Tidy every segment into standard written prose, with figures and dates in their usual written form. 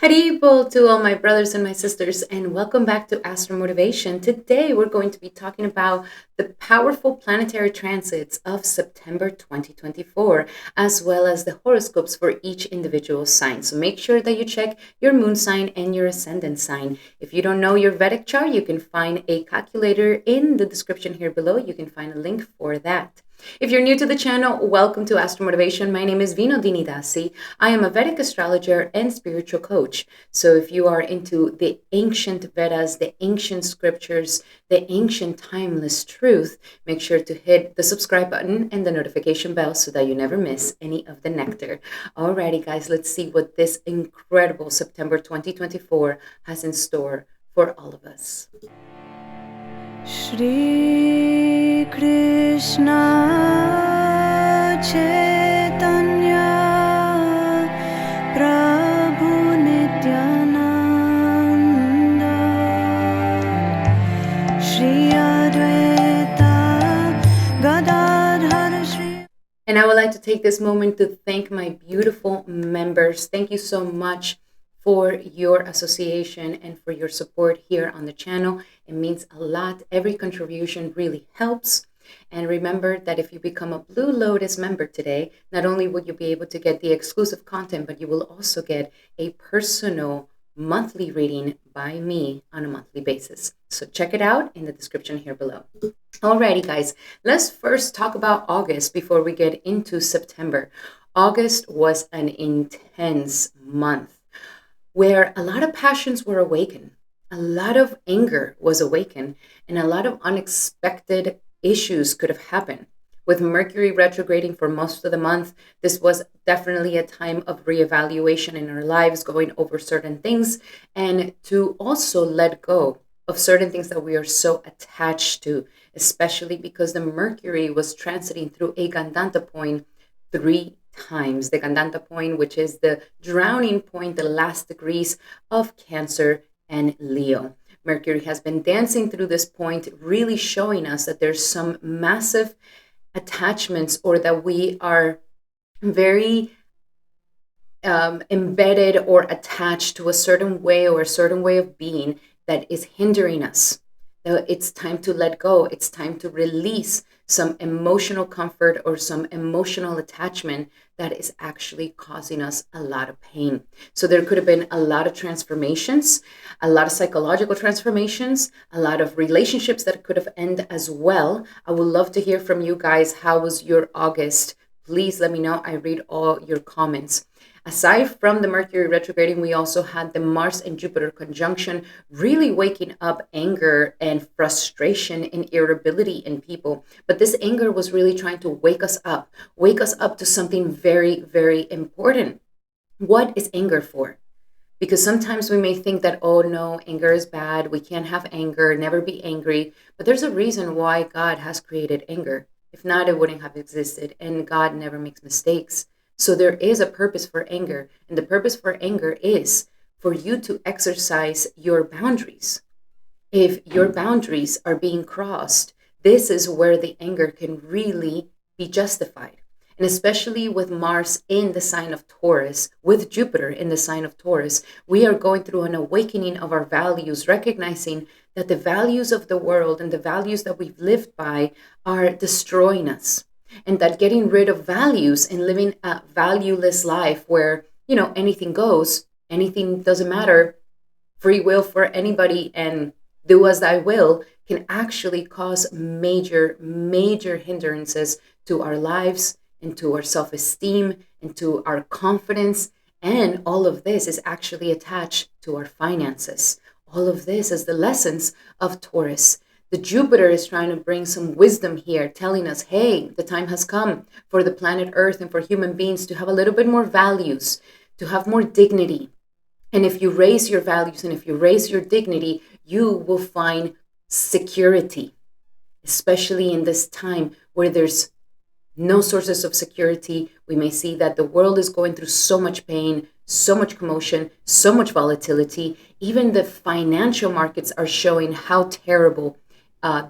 Haribol to all my brothers and my sisters, and welcome back to Astral Motivation. Today, we're going to be talking about the powerful planetary transits of September 2024, as well as the horoscopes for each individual sign. So make sure that you check your moon sign and your ascendant sign. If you don't know your Vedic chart, you can find a calculator in the description here below. You can find a link for that. If you're new to the channel, welcome to Astral Motivation. My name is Vinodini Dasi. I am a Vedic astrologer and spiritual coach. So if you are into the ancient Vedas, the ancient scriptures, the ancient timeless truth, make sure to hit the subscribe button and the notification bell so that you never miss any of the nectar. Alrighty, guys, let's see what this incredible September 2024 has in store for all of us. Shri Krishna Chaitanya Prabhu Nityananda Shri Advaita Gadadhar Shri. And I would like to take this moment to thank my beautiful members. Thank you so much for your association and for your support here on the channel. It means a lot. Every contribution really helps. And remember that if you become a Blue Lotus member today, not only will you be able to get the exclusive content, but you will also get a personal monthly reading by me on a monthly basis. So check it out in the description here below. Alrighty, guys, let's first talk about August before we get into September. August was an intense month where a lot of passions were awakened, a lot of anger was awakened, and a lot of unexpected issues could have happened. With Mercury retrograding for most of the month, this was definitely a time of reevaluation in our lives, going over certain things, and to also let go of certain things that we are so attached to, especially because the Mercury was transiting through a Gandanta point 3 times. The Gandanta point, which is the drowning point, the last degrees of Cancer and Leo. Mercury has been dancing through this point, really showing us that there's some massive attachments, or that we are very embedded or attached to a certain way or a certain way of being that is hindering us. It's time to let go. It's time to release some emotional comfort or some emotional attachment that is actually causing us a lot of pain. So there could have been a lot of transformations, a lot of psychological transformations, a lot of relationships that could have ended as well. I would love to hear from you guys. How was your August? Please let me know. I read all your comments. Aside from the Mercury retrograding, we also had the Mars and Jupiter conjunction, really waking up anger and frustration and irritability in people. But this anger was really trying to wake us up to something very, very important. What is anger for? Because sometimes we may think that, oh no, anger is bad. We can't have anger, never be angry. But there's a reason why God has created anger. If not, it wouldn't have existed. And God never makes mistakes. So there is a purpose for anger, and the purpose for anger is for you to exercise your boundaries. If your boundaries are being crossed, this is where the anger can really be justified. And especially with Mars in the sign of Taurus, with Jupiter in the sign of Taurus, we are going through an awakening of our values, recognizing that the values of the world and the values that we've lived by are destroying us. And that getting rid of values and living a valueless life where, anything goes, anything doesn't matter, free will for anybody and do as thy will, can actually cause major, major hindrances to our lives and to our self-esteem and to our confidence. And all of this is actually attached to our finances. All of this is the lessons of Taurus. The Jupiter is trying to bring some wisdom here, telling us, hey, the time has come for the planet Earth and for human beings to have a little bit more values, to have more dignity. And if you raise your values and if you raise your dignity, you will find security, especially in this time where there's no sources of security. We may see that the world is going through so much pain, so much commotion, so much volatility. Even the financial markets are showing how terrible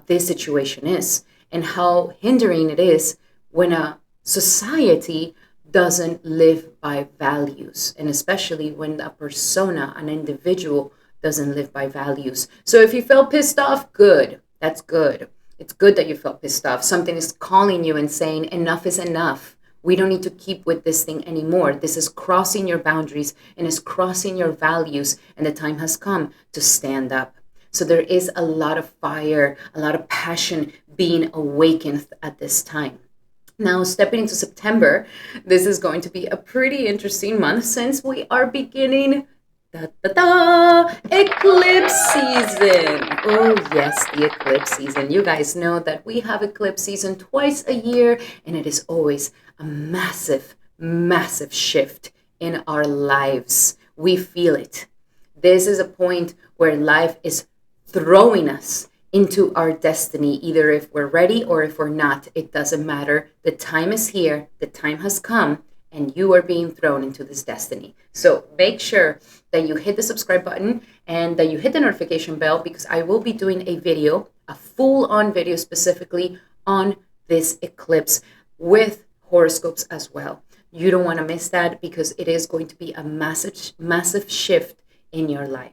this situation is and how hindering it is when a society doesn't live by values, and especially when a persona, an individual, doesn't live by values. So if you felt pissed off, good. That's good. It's good that you felt pissed off. Something is calling you and saying, enough is enough. We don't need to keep with this thing anymore. This is crossing your boundaries and is crossing your values, and the time has come to stand up. So there is a lot of fire, a lot of passion being awakened at this time. Now, stepping into September, this is going to be a pretty interesting month since we are beginning eclipse season. Oh, yes, the eclipse season. You guys know that we have eclipse season twice a year, and it is always a massive, massive shift in our lives. We feel it. This is a point where life is throwing us into our destiny, either if we're ready or if we're not. It doesn't matter. The time is here, the time has come, and you are being thrown into this destiny. So make sure that you hit the subscribe button and that you hit the notification bell, because I will be doing a video, a full-on video specifically on this eclipse with horoscopes as well. You don't want to miss that, because it is going to be a massive, massive shift in your life.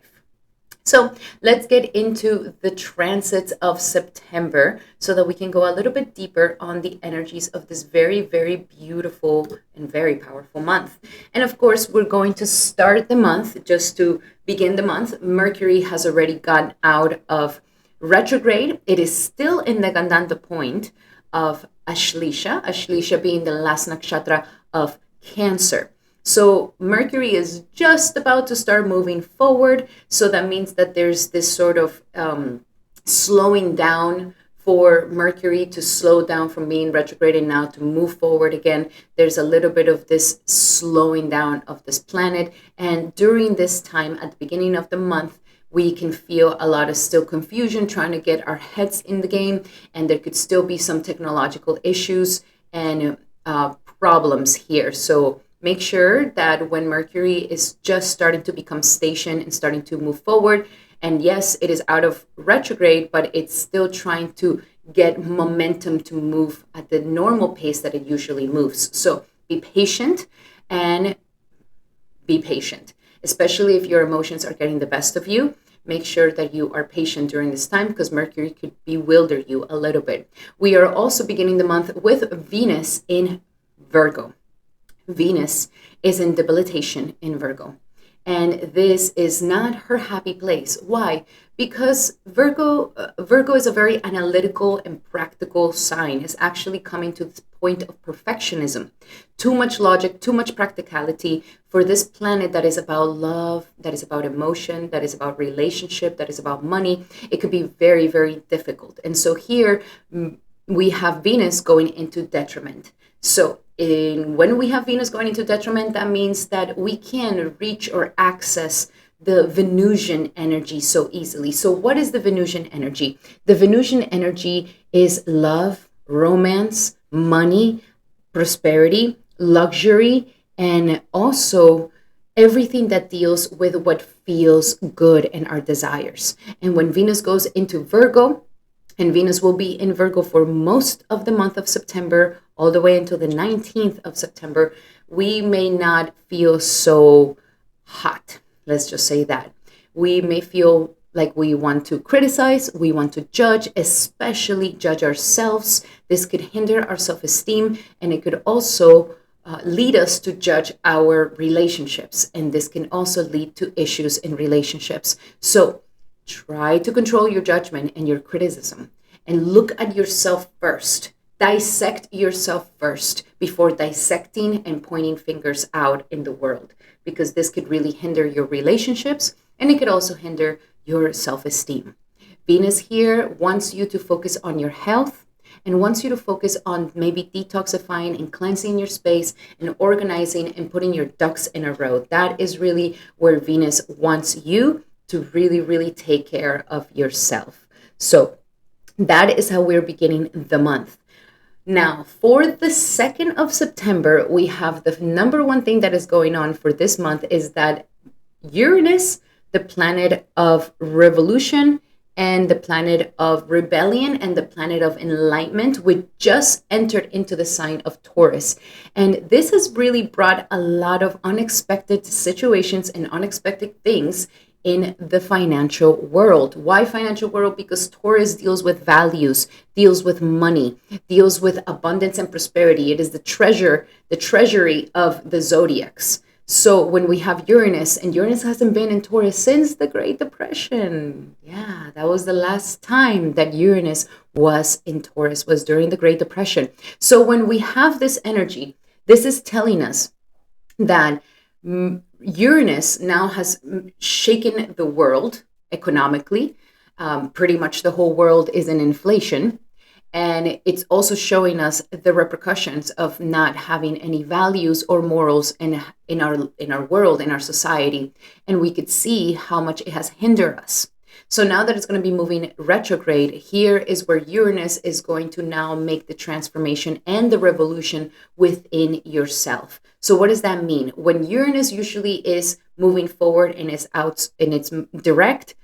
So let's get into the transits of September so that we can go a little bit deeper on the energies of this very, very beautiful and very powerful month. And of course, we're going to start the month, just to begin the month. Mercury has already gone out of retrograde. It is still in the Gandanta point of Ashlisha being the last nakshatra of Cancer. So Mercury is just about to start moving forward. So that means that there's this sort of slowing down for Mercury to slow down from being retrograde and now to move forward again. There's a little bit of this slowing down of this planet. And during this time, at the beginning of the month, we can feel a lot of still confusion, trying to get our heads in the game. And there could still be some technological issues and problems here. So make sure that when Mercury is just starting to become stationed and starting to move forward, and yes, it is out of retrograde, but it's still trying to get momentum to move at the normal pace that it usually moves. So be patient, especially if your emotions are getting the best of you. Make sure that you are patient during this time, because Mercury could bewilder you a little bit. We are also beginning the month with Venus in Virgo. Venus is in debilitation in Virgo, and this is not her happy place. Why? Because Virgo is a very analytical and practical sign. It's actually coming to this point of perfectionism. Too much logic, too much practicality for this planet that is about love, that is about emotion, that is about relationship, that is about money. It could be very, very difficult. And so here we have Venus going into detriment. So when we have Venus going into detriment, that means that we can reach or access the Venusian energy so easily. So what is the Venusian energy? The Venusian energy is love, romance, money, prosperity, luxury, and also everything that deals with what feels good and our desires. And when Venus goes into Virgo, and Venus will be in Virgo for most of the month of September, all the way until the 19th of September, we may not feel so hot. Let's just say that. We may feel like we want to criticize, we want to judge, especially judge ourselves. This could hinder our self-esteem, and it could also lead us to judge our relationships. And this can also lead to issues in relationships. So try to control your judgment and your criticism, and look at yourself first. Dissect yourself first before dissecting and pointing fingers out in the world, because this could really hinder your relationships, and it could also hinder your self-esteem. Venus here wants you to focus on your health and wants you to focus on maybe detoxifying and cleansing your space and organizing and putting your ducks in a row. That is really where Venus wants you to really, really take care of yourself. So that is how we're beginning the month. Now, for the 2nd of September, we have the number one thing that is going on for this month is that Uranus, the planet of revolution and the planet of rebellion and the planet of enlightenment, which just entered into the sign of Taurus. And this has really brought a lot of unexpected situations and unexpected things in the financial world. Why financial world? Because Taurus deals with values, deals with money, deals with abundance and prosperity. It is the treasury of the zodiacs. So when we have Uranus, and Uranus hasn't been in Taurus since the Great Depression. Yeah, that was the last time that Uranus was in Taurus, was during the Great Depression. So when we have this energy, this is telling us that Uranus now has shaken the world economically. Pretty much the whole world is in inflation. And it's also showing us the repercussions of not having any values or morals in our world, in our society. And we could see how much it has hindered us. So now that it's going to be moving retrograde, here is where Uranus is going to now make the transformation and the revolution within yourself. So what does that mean? When Uranus usually is moving forward and is out and it's direct,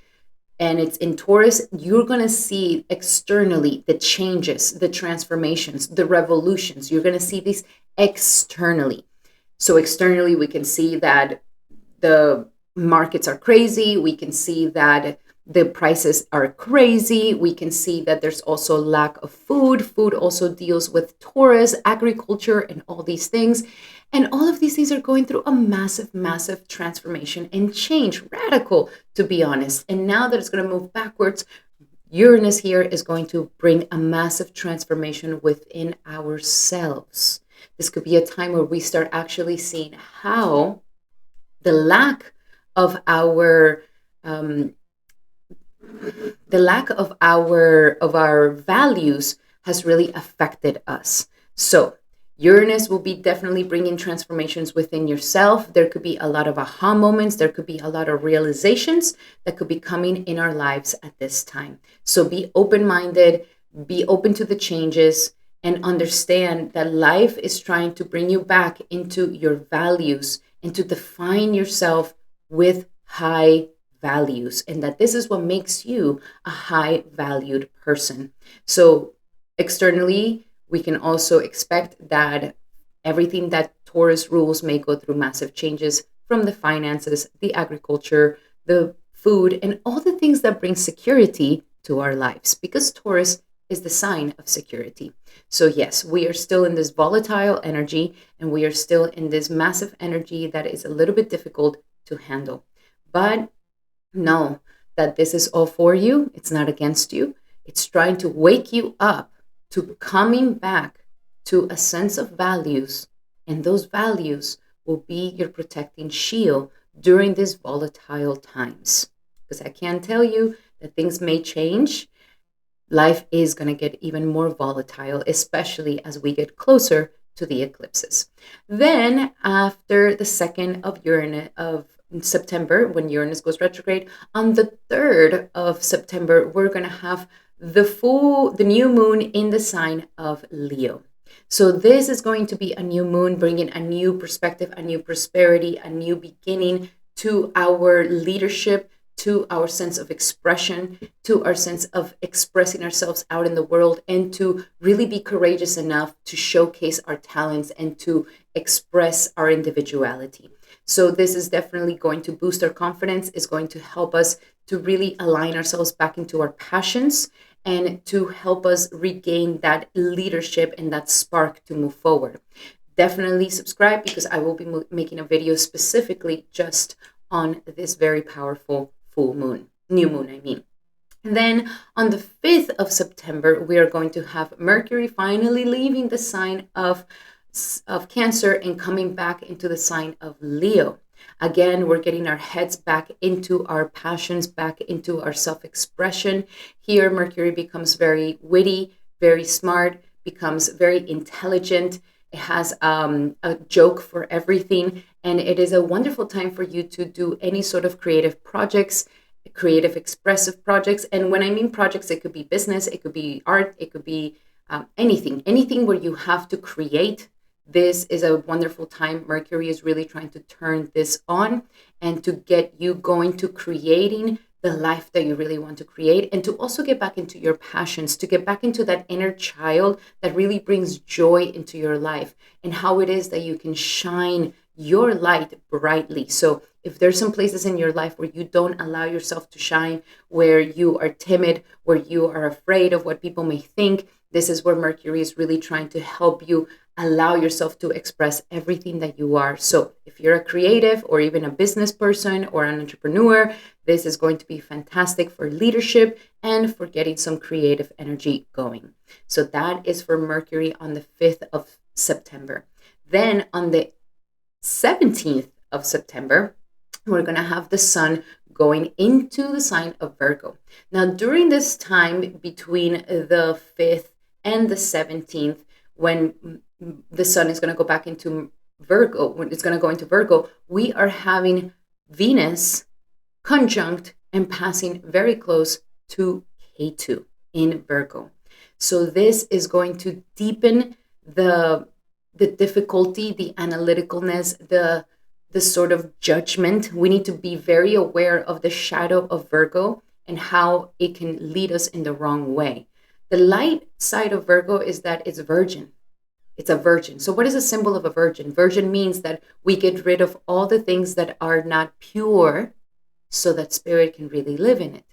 and it's in Taurus, you're going to see externally the changes, the transformations, the revolutions. You're going to see these externally. So externally, we can see that the markets are crazy. We can see that the prices are crazy. We can see that there's also lack of food. Food also deals with Taurus, agriculture, and all these things. And all of these things are going through a massive, massive transformation and change, radical, to be honest. And now that it's going to move backwards, Uranus here is going to bring a massive transformation within ourselves. This could be a time where we start actually seeing how the lack of our values has really affected us. So Uranus will be definitely bringing transformations within yourself. There could be a lot of aha moments. There could be a lot of realizations that could be coming in our lives at this time. So be open-minded, be open to the changes, and understand that life is trying to bring you back into your values and to define yourself with high values, and that this is what makes you a high valued person. So externally, we can also expect that everything that Taurus rules may go through massive changes, from the finances, the agriculture, the food, and all the things that bring security to our lives, because Taurus is the sign of security. So yes, we are still in this volatile energy, and we are still in this massive energy that is a little bit difficult to handle. But know that this is all for you. It's not against you. It's trying to wake you up to coming back to a sense of values, and those values will be your protecting shield during these volatile times. Because I can tell you that things may change. Life is going to get even more volatile, especially as we get closer to the eclipses. Then, after the 2nd of September, when Uranus goes retrograde, on the 3rd of September, we're going to have the new moon in the sign of Leo. So this is going to be a new moon, bringing a new perspective, a new prosperity, a new beginning to our leadership, to our sense of expression, to our sense of expressing ourselves out in the world, and to really be courageous enough to showcase our talents and to express our individuality. So this is definitely going to boost our confidence, is going to help us to really align ourselves back into our passions, and to help us regain that leadership and that spark to move forward. Definitely subscribe, because I will be making a video specifically just on this very powerful new moon, I mean. And then on the 5th of September, we are going to have Mercury finally leaving the sign of Cancer and coming back into the sign of Leo. Again, we're getting our heads back into our passions, back into our self-expression. Here, Mercury becomes very witty, very smart, becomes very intelligent. It has a joke for everything. And it is a wonderful time for you to do any sort of creative projects, creative expressive projects. And when I mean projects, it could be business, it could be art, it could be anything where you have to create. This is a wonderful time. Mercury is really trying to turn this on and to get you going to creating the life that you really want to create, and to also get back into your passions, to get back into that inner child that really brings joy into your life, and how it is that you can shine your light brightly. So if there's some places in your life where you don't allow yourself to shine, where you are timid, where you are afraid of what people may think, this is where Mercury is really trying to help you allow yourself to express everything that you are. So if you're a creative or even a business person or an entrepreneur, this is going to be fantastic for leadership and for getting some creative energy going. So that is for Mercury on the 5th of September. Then on the 17th of September, we're going to have the sun going into the sign of Virgo. Now, during this time between the 5th and the 17th, when the sun is going to go back into Virgo, when it's going to go into Virgo, we are having Venus conjunct and passing very close to K2 in Virgo. So this is going to deepen the difficulty, the analyticalness, the sort of judgment. We need to be very aware of the shadow of Virgo and how it can lead us in the wrong way. The light side of Virgo is that it's virgin. It's a virgin. So what is a symbol of a virgin? Virgin means that we get rid of all the things that are not pure so that spirit can really live in it.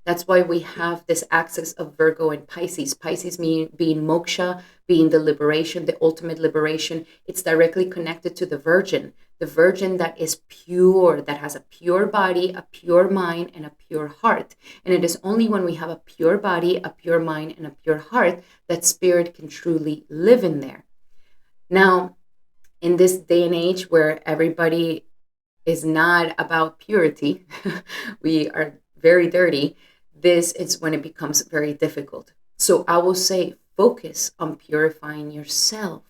That's why we have this axis of Virgo and Pisces. Pisces being moksha, being the liberation, the ultimate liberation. It's directly connected to the virgin that is pure, that has a pure body, a pure mind, and a pure heart. And it is only when we have a pure body, a pure mind, and a pure heart that spirit can truly live in there. Now, in this day and age where everybody is not about purity, we are very dirty, this is when it becomes very difficult. So I will say, focus on purifying yourself.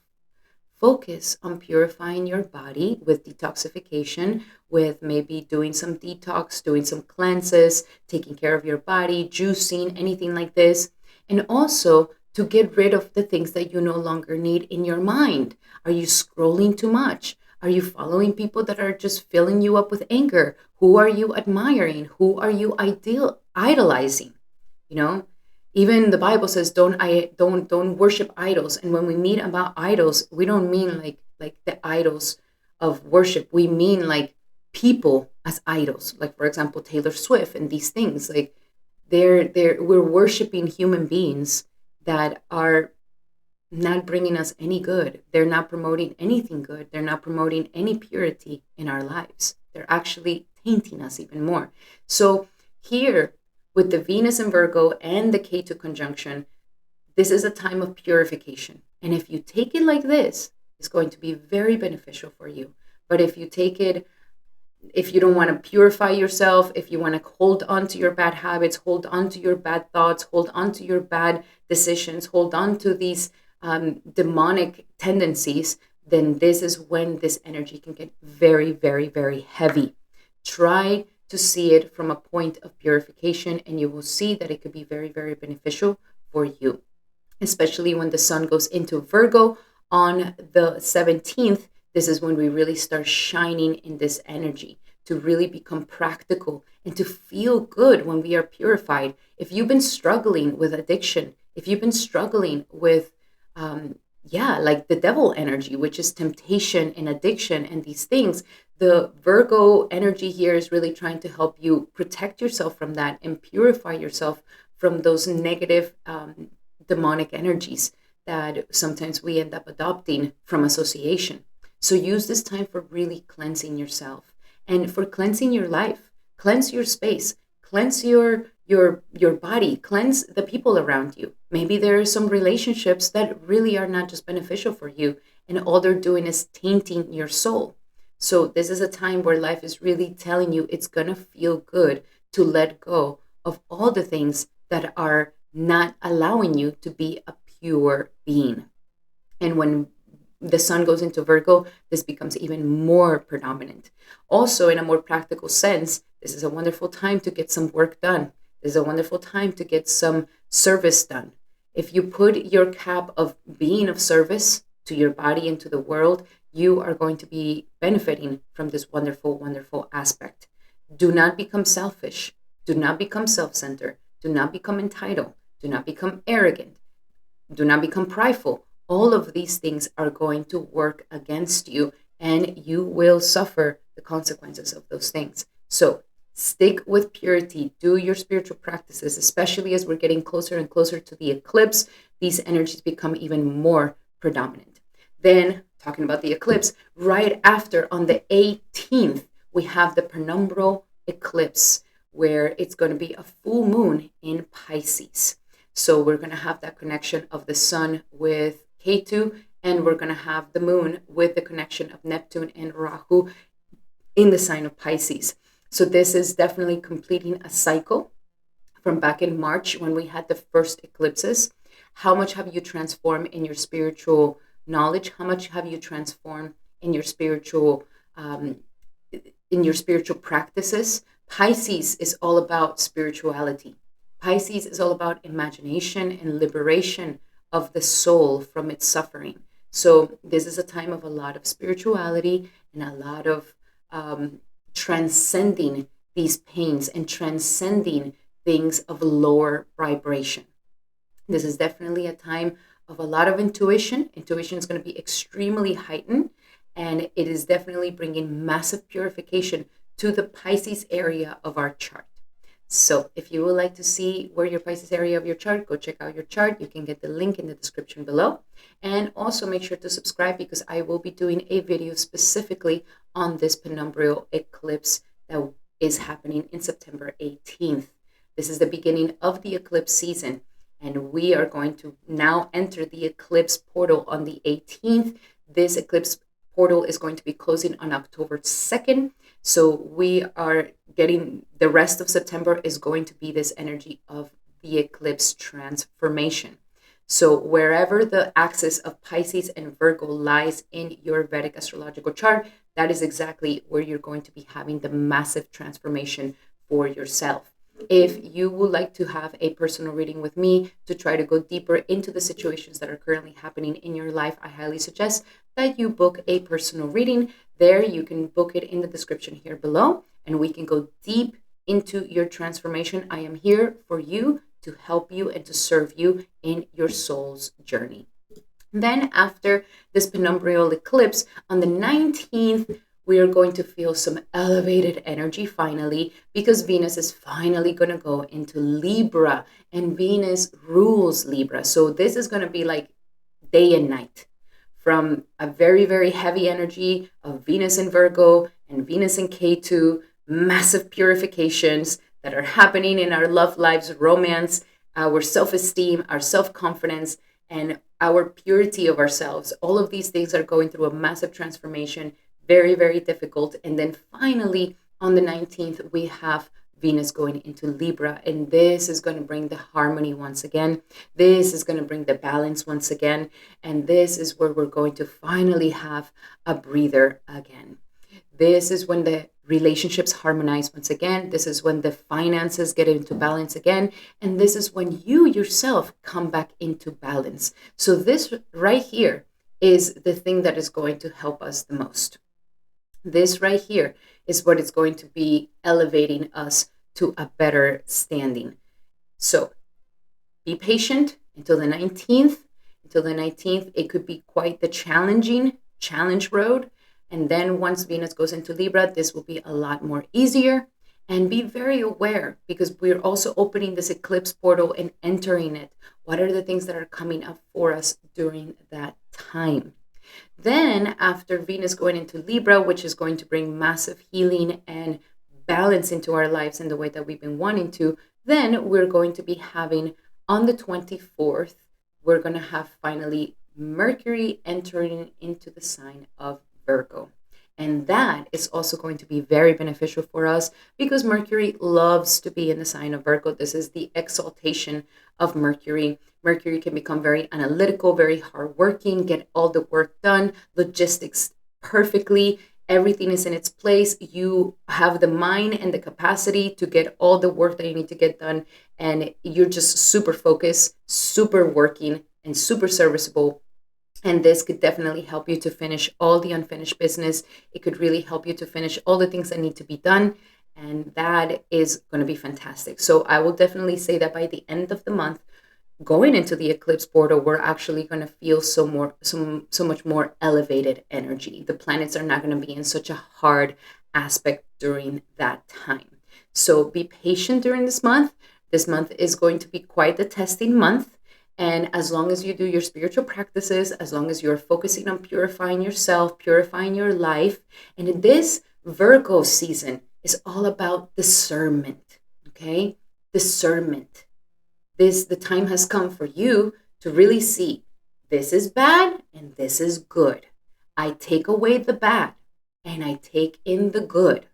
Focus on purifying your body with detoxification, with maybe doing some detox, doing some cleanses, taking care of your body, juicing, anything like this. And also to get rid of the things that you no longer need in your mind. Are you scrolling too much? Are you following people that are just filling you up with anger? Who are you admiring? Who are you idolizing? You know, even the Bible says don't worship idols. And when we mean about idols, we don't mean like the idols of worship. We mean like people as idols. Like, for example, Taylor Swift and these things. Like we're worshiping human beings that are not bringing us any good. They're not promoting anything good. They're not promoting any purity in our lives. They're actually tainting us even more. So here, with the Venus in Virgo and the K2 conjunction, this is a time of purification. And if you take it like this, it's going to be very beneficial for you. But if you take it, if you don't want to purify yourself, if you want to hold on to your bad habits, hold on to your bad thoughts, hold on to your bad decisions, hold on to these demonic tendencies, then this is when this energy can get very, very, very heavy. Try to see it from a point of purification, and you will see that it could be very, very beneficial for you, especially when the sun goes into Virgo on the 17th. This is when we really start shining in this energy to really become practical and to feel good when we are purified. If you've been struggling with addiction, if you've been struggling with like the devil energy, which is temptation and addiction and these things, the Virgo energy here is really trying to help you protect yourself from that and purify yourself from those negative demonic energies that sometimes we end up adopting from association. So use this time for really cleansing yourself and for cleansing your life. Cleanse your space, cleanse your body, cleanse the people around you. Maybe there are some relationships that really are not just beneficial for you, and all they're doing is tainting your soul. So this is a time where life is really telling you it's gonna feel good to let go of all the things that are not allowing you to be a pure being. And when the sun goes into Virgo, this becomes even more predominant. Also, in a more practical sense, this is a wonderful time to get some work done. This is a wonderful time to get some service done. If you put your cap of being of service to your body and to the world, you are going to be benefiting from this wonderful, wonderful aspect. Do not become selfish. Do not become self-centered. Do not become entitled. Do not become arrogant. Do not become prideful. All of these things are going to work against you, and you will suffer the consequences of those things. So stick with purity. Do your spiritual practices, especially as we're getting closer and closer to the eclipse. These energies become even more predominant. Then, talking about the eclipse, right after, on the 18th, we have the penumbral eclipse, where it's going to be a full moon in Pisces. So we're going to have that connection of the sun with Ketu, and we're going to have the moon with the connection of Neptune and Rahu in the sign of Pisces. So this is definitely completing a cycle from back in March when we had the first eclipses. How much have you transformed in your spiritual knowledge? How much have you transformed in your spiritual practices? Pisces is all about spirituality. Pisces is all about imagination and liberation of the soul from its suffering. So this is a time of a lot of spirituality and a lot of transcending these pains and transcending things of lower vibration. This is definitely a time of a lot of intuition. Intuition is going to be extremely heightened, and it is definitely bringing massive purification to the Pisces area of our chart. So if you would like to see where your Pisces area of your chart, go check out your chart. You can get the link in the description below. And also make sure to subscribe, because I will be doing a video specifically on this penumbral eclipse that is happening in September 18th. This is the beginning of the eclipse season, and we are going to now enter the eclipse portal on the 18th. This eclipse portal is going to be closing on October 2nd. So we are getting, the rest of September is going to be this energy of the eclipse transformation. So wherever the axis of Pisces and Virgo lies in your Vedic astrological chart, that is exactly where you're going to be having the massive transformation for yourself. If you would like to have a personal reading with me to try to go deeper into the situations that are currently happening in your life, I highly suggest that you book a personal reading. There, you can book it in the description here below, and we can go deep into your transformation. I am here for you, to help you and to serve you in your soul's journey. Then after this penumbral eclipse, on the 19th, we are going to feel some elevated energy finally, because Venus is finally going to go into Libra, and Venus rules Libra. So this is going to be like day and night, from a very, very heavy energy of Venus in Virgo and Venus in Ketu, massive purifications that are happening in our love lives, romance, our self-esteem, our self-confidence, and our purity of ourselves. All of these things are going through a massive transformation, very, very difficult. And then finally, on the 19th, we have Venus going into Libra, and this is going to bring the harmony once again. This is going to bring the balance once again, and this is where we're going to finally have a breather again. This is when the relationships harmonize once again. This is when the finances get into balance again, and this is when you yourself come back into balance. So this right here is the thing that is going to help us the most. This right here is what is going to be elevating us to a better standing. So be patient until the 19th. Until the 19th, it could be quite the challenge road. And then once Venus goes into Libra, this will be a lot more easier. And be very aware, because we're also opening this eclipse portal and entering it. What are the things that are coming up for us during that time? Then after Venus going into Libra, which is going to bring massive healing and balance into our lives in the way that we've been wanting to, then we're going to be having on the 24th, we're going to have finally Mercury entering into the sign of Virgo. And that is also going to be very beneficial for us, because Mercury loves to be in the sign of Virgo. This is the exaltation of Mercury. Mercury can become very analytical, very hardworking, get all the work done, logistics perfectly. Everything is in its place. You have the mind and the capacity to get all the work that you need to get done. And you're just super focused, super working, and super serviceable. And this could definitely help you to finish all the unfinished business. It could really help you to finish all the things that need to be done. And that is going to be fantastic. So I will definitely say that by the end of the month, going into the eclipse portal, we're actually going to feel so much more elevated energy. The planets are not going to be in such a hard aspect during that time. So be patient during this month. This month is going to be quite the testing month. And as long as you do your spiritual practices, as long as you're focusing on purifying yourself, purifying your life, and this Virgo season is all about discernment, okay? Discernment. The time has come for you to really see this is bad and this is good. I take away the bad and I take in the good.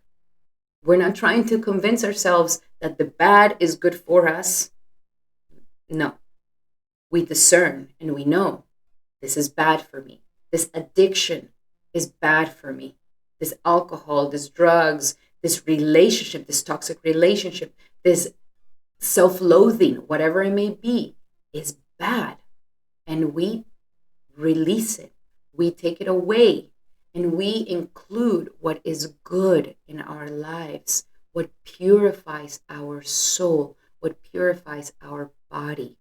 We're not trying to convince ourselves that the bad is good for us. No. We discern and we know this is bad for me. This addiction is bad for me. This alcohol, this drugs, this relationship, this toxic relationship, this self-loathing, whatever it may be, is bad. And we release it. We take it away. And we include what is good in our lives, what purifies our soul, what purifies our body.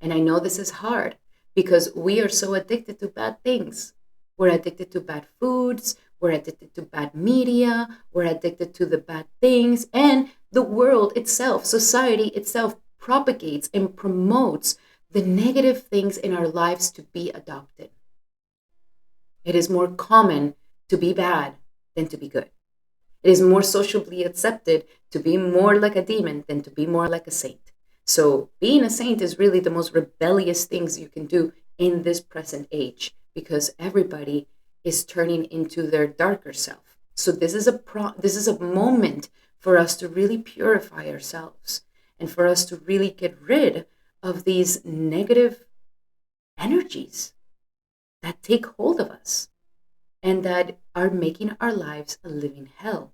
And I know this is hard because we are so addicted to bad things. We're addicted to bad foods. We're addicted to bad media. We're addicted to the bad things. And the world itself, society itself, propagates and promotes the negative things in our lives to be adopted. It is more common to be bad than to be good. It is more socially accepted to be more like a demon than to be more like a saint. So being a saint is really the most rebellious things you can do in this present age because everybody is turning into their darker self. So this is a moment for us to really purify ourselves and for us to really get rid of these negative energies that take hold of us and that are making our lives a living hell.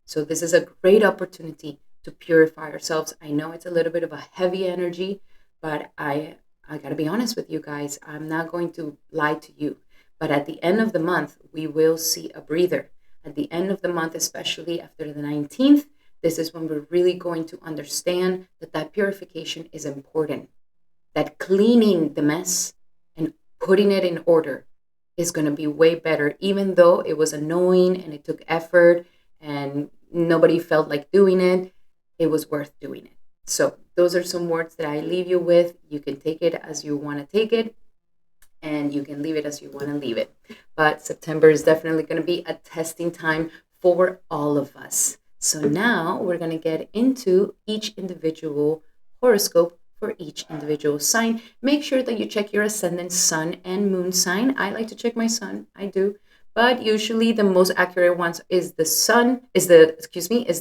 So this is a great opportunity to purify ourselves. I know it's a little bit of a heavy energy, but I got to be honest with you guys. I'm not going to lie to you. But at the end of the month, we will see a breather. At the end of the month, especially after the 19th, this is when we're really going to understand that purification is important. That cleaning the mess and putting it in order is going to be way better, even though it was annoying and it took effort and nobody felt like doing it. It was worth doing it. So those are some words that I leave you with. You can take it as you want to take it, and you can leave it as you want to leave it. But September is definitely going to be a testing time for all of us. So now we're going to get into each individual horoscope for each individual sign. Make sure that you check your ascendant, sun, and moon sign. I like to check my sun. I do. But usually the most accurate ones is the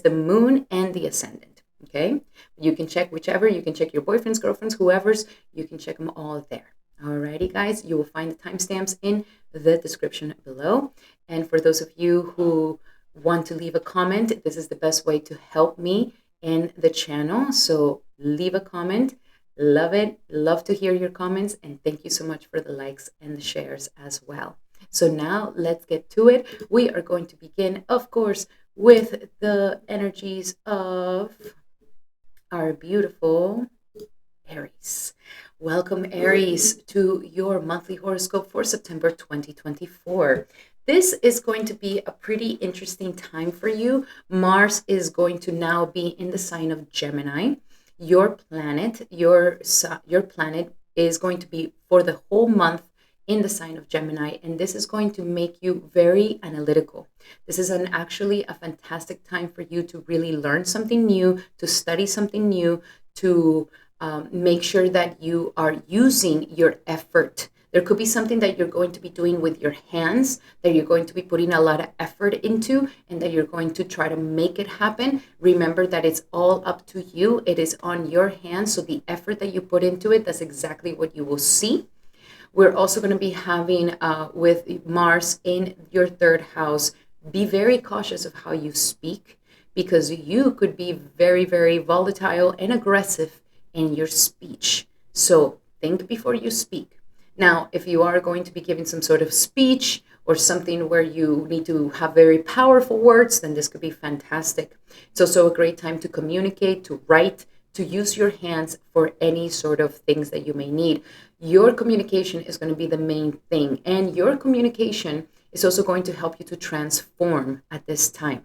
moon and the ascendant. Okay? You can check whichever. You can check your boyfriends, girlfriends, whoever's. You can check them all there. Alrighty, guys. You will find the timestamps in the description below. And for those of you who want to leave a comment, this is the best way to help me in the channel. So leave a comment. Love it. Love to hear your comments. And thank you so much for the likes and the shares as well. So now let's get to it. We are going to begin, of course, with the energies of our beautiful Aries. Welcome, Aries, to your monthly horoscope for September 2024. This is going to be a pretty interesting time for you. Mars is going to now be in the sign of Gemini. Your planet is going to be for the whole month in the sign of Gemini, and this is going to make you very analytical. This is actually a fantastic time for you to really learn something new, to study something new, to make sure that you are using your effort. There could be something that you're going to be doing with your hands, that you're going to be putting a lot of effort into, and that you're going to try to make it happen. Remember that it's all up to you. It is on your hands. So the effort that you put into it, that's exactly what you will see. We're also going to be having with Mars in your third house, be very cautious of how you speak, because you could be very, very volatile and aggressive in your speech. So think before you speak. Now, if you are going to be giving some sort of speech or something where you need to have very powerful words, then this could be fantastic. It's also a great time to communicate, to write, to use your hands for any sort of things that you may need. Your communication is going to be the main thing, and your communication is also going to help you to transform at this time.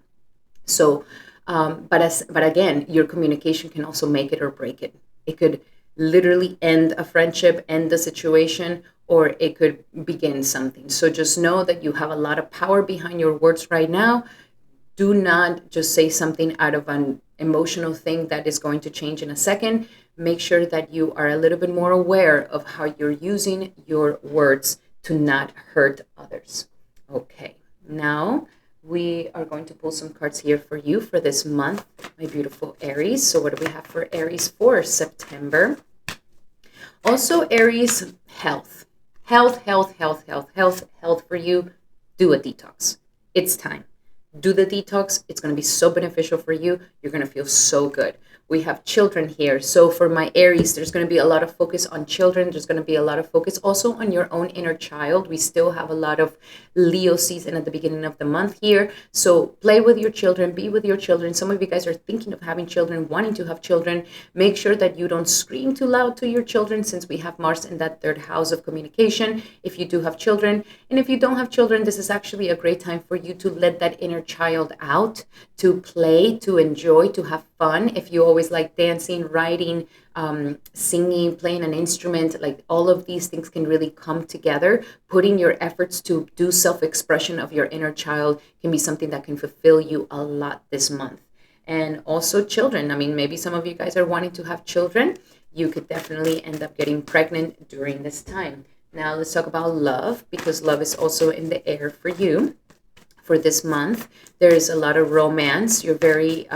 So, but again, your communication can also make it or break it. It could literally end a friendship, end the situation, or it could begin something. So just know that you have a lot of power behind your words right now. Do not just say something out of an emotional thing that is going to change in a second. Make sure that you are a little bit more aware of how you're using your words to not hurt others. Okay, now we are going to pull some cards here for you for this month, my beautiful Aries. So what do we have for Aries for September? Also, Aries, health. Health for you. Do a detox. It's time. Do the detox. It's going to be so beneficial for you. You're going to feel so good. We have children here. So for my Aries, there's going to be a lot of focus on children. There's going to be a lot of focus also on your own inner child. We still have a lot of Leo season at the beginning of the month here. So play with your children, be with your children. Some of you guys are thinking of having children, wanting to have children. Make sure that you don't scream too loud to your children, since we have Mars in that third house of communication, if you do have children. And if you don't have children, this is actually a great time for you to let that inner child out, to play, to enjoy, to have fun. If you always like dancing, writing, singing, playing an instrument, like all of these things can really come together. Putting your efforts to do self-expression of your inner child can be something that can fulfill you a lot this month. And also children. I mean, maybe some of you guys are wanting to have children. You could definitely end up getting pregnant during this time. Now let's talk about love, because love is also in the air for you for this month. There is a lot of romance. You're very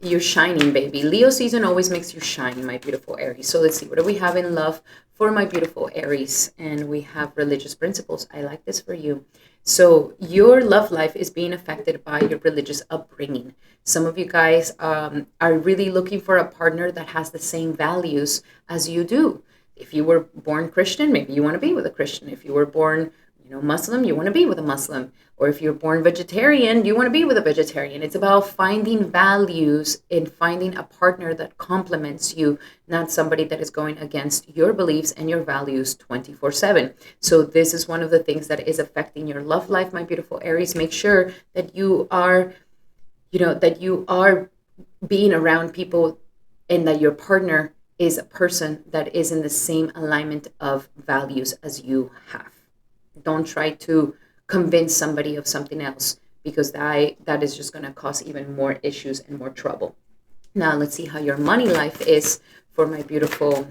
you're shining, baby. Leo season always makes you shine, my beautiful Aries. So let's see, what do we have in love for my beautiful Aries? And we have religious principles. I like this for you. So your love life is being affected by your religious upbringing. Some of you guys are really looking for a partner that has the same values as you do. If you were born Christian, maybe you want to be with a Christian. If you were born Muslim, you want to be with a Muslim. Or if you're born vegetarian, you want to be with a vegetarian. It's about finding values and finding a partner that complements you, not somebody that is going against your beliefs and your values 24/7. So this is one of the things that is affecting your love life, my beautiful Aries. Make sure that you are, that you are being around people and that your partner is a person that is in the same alignment of values as you have. Don't try to convince somebody of something else, because that is just going to cause even more issues and more trouble. Now let's see how your money life is for my beautiful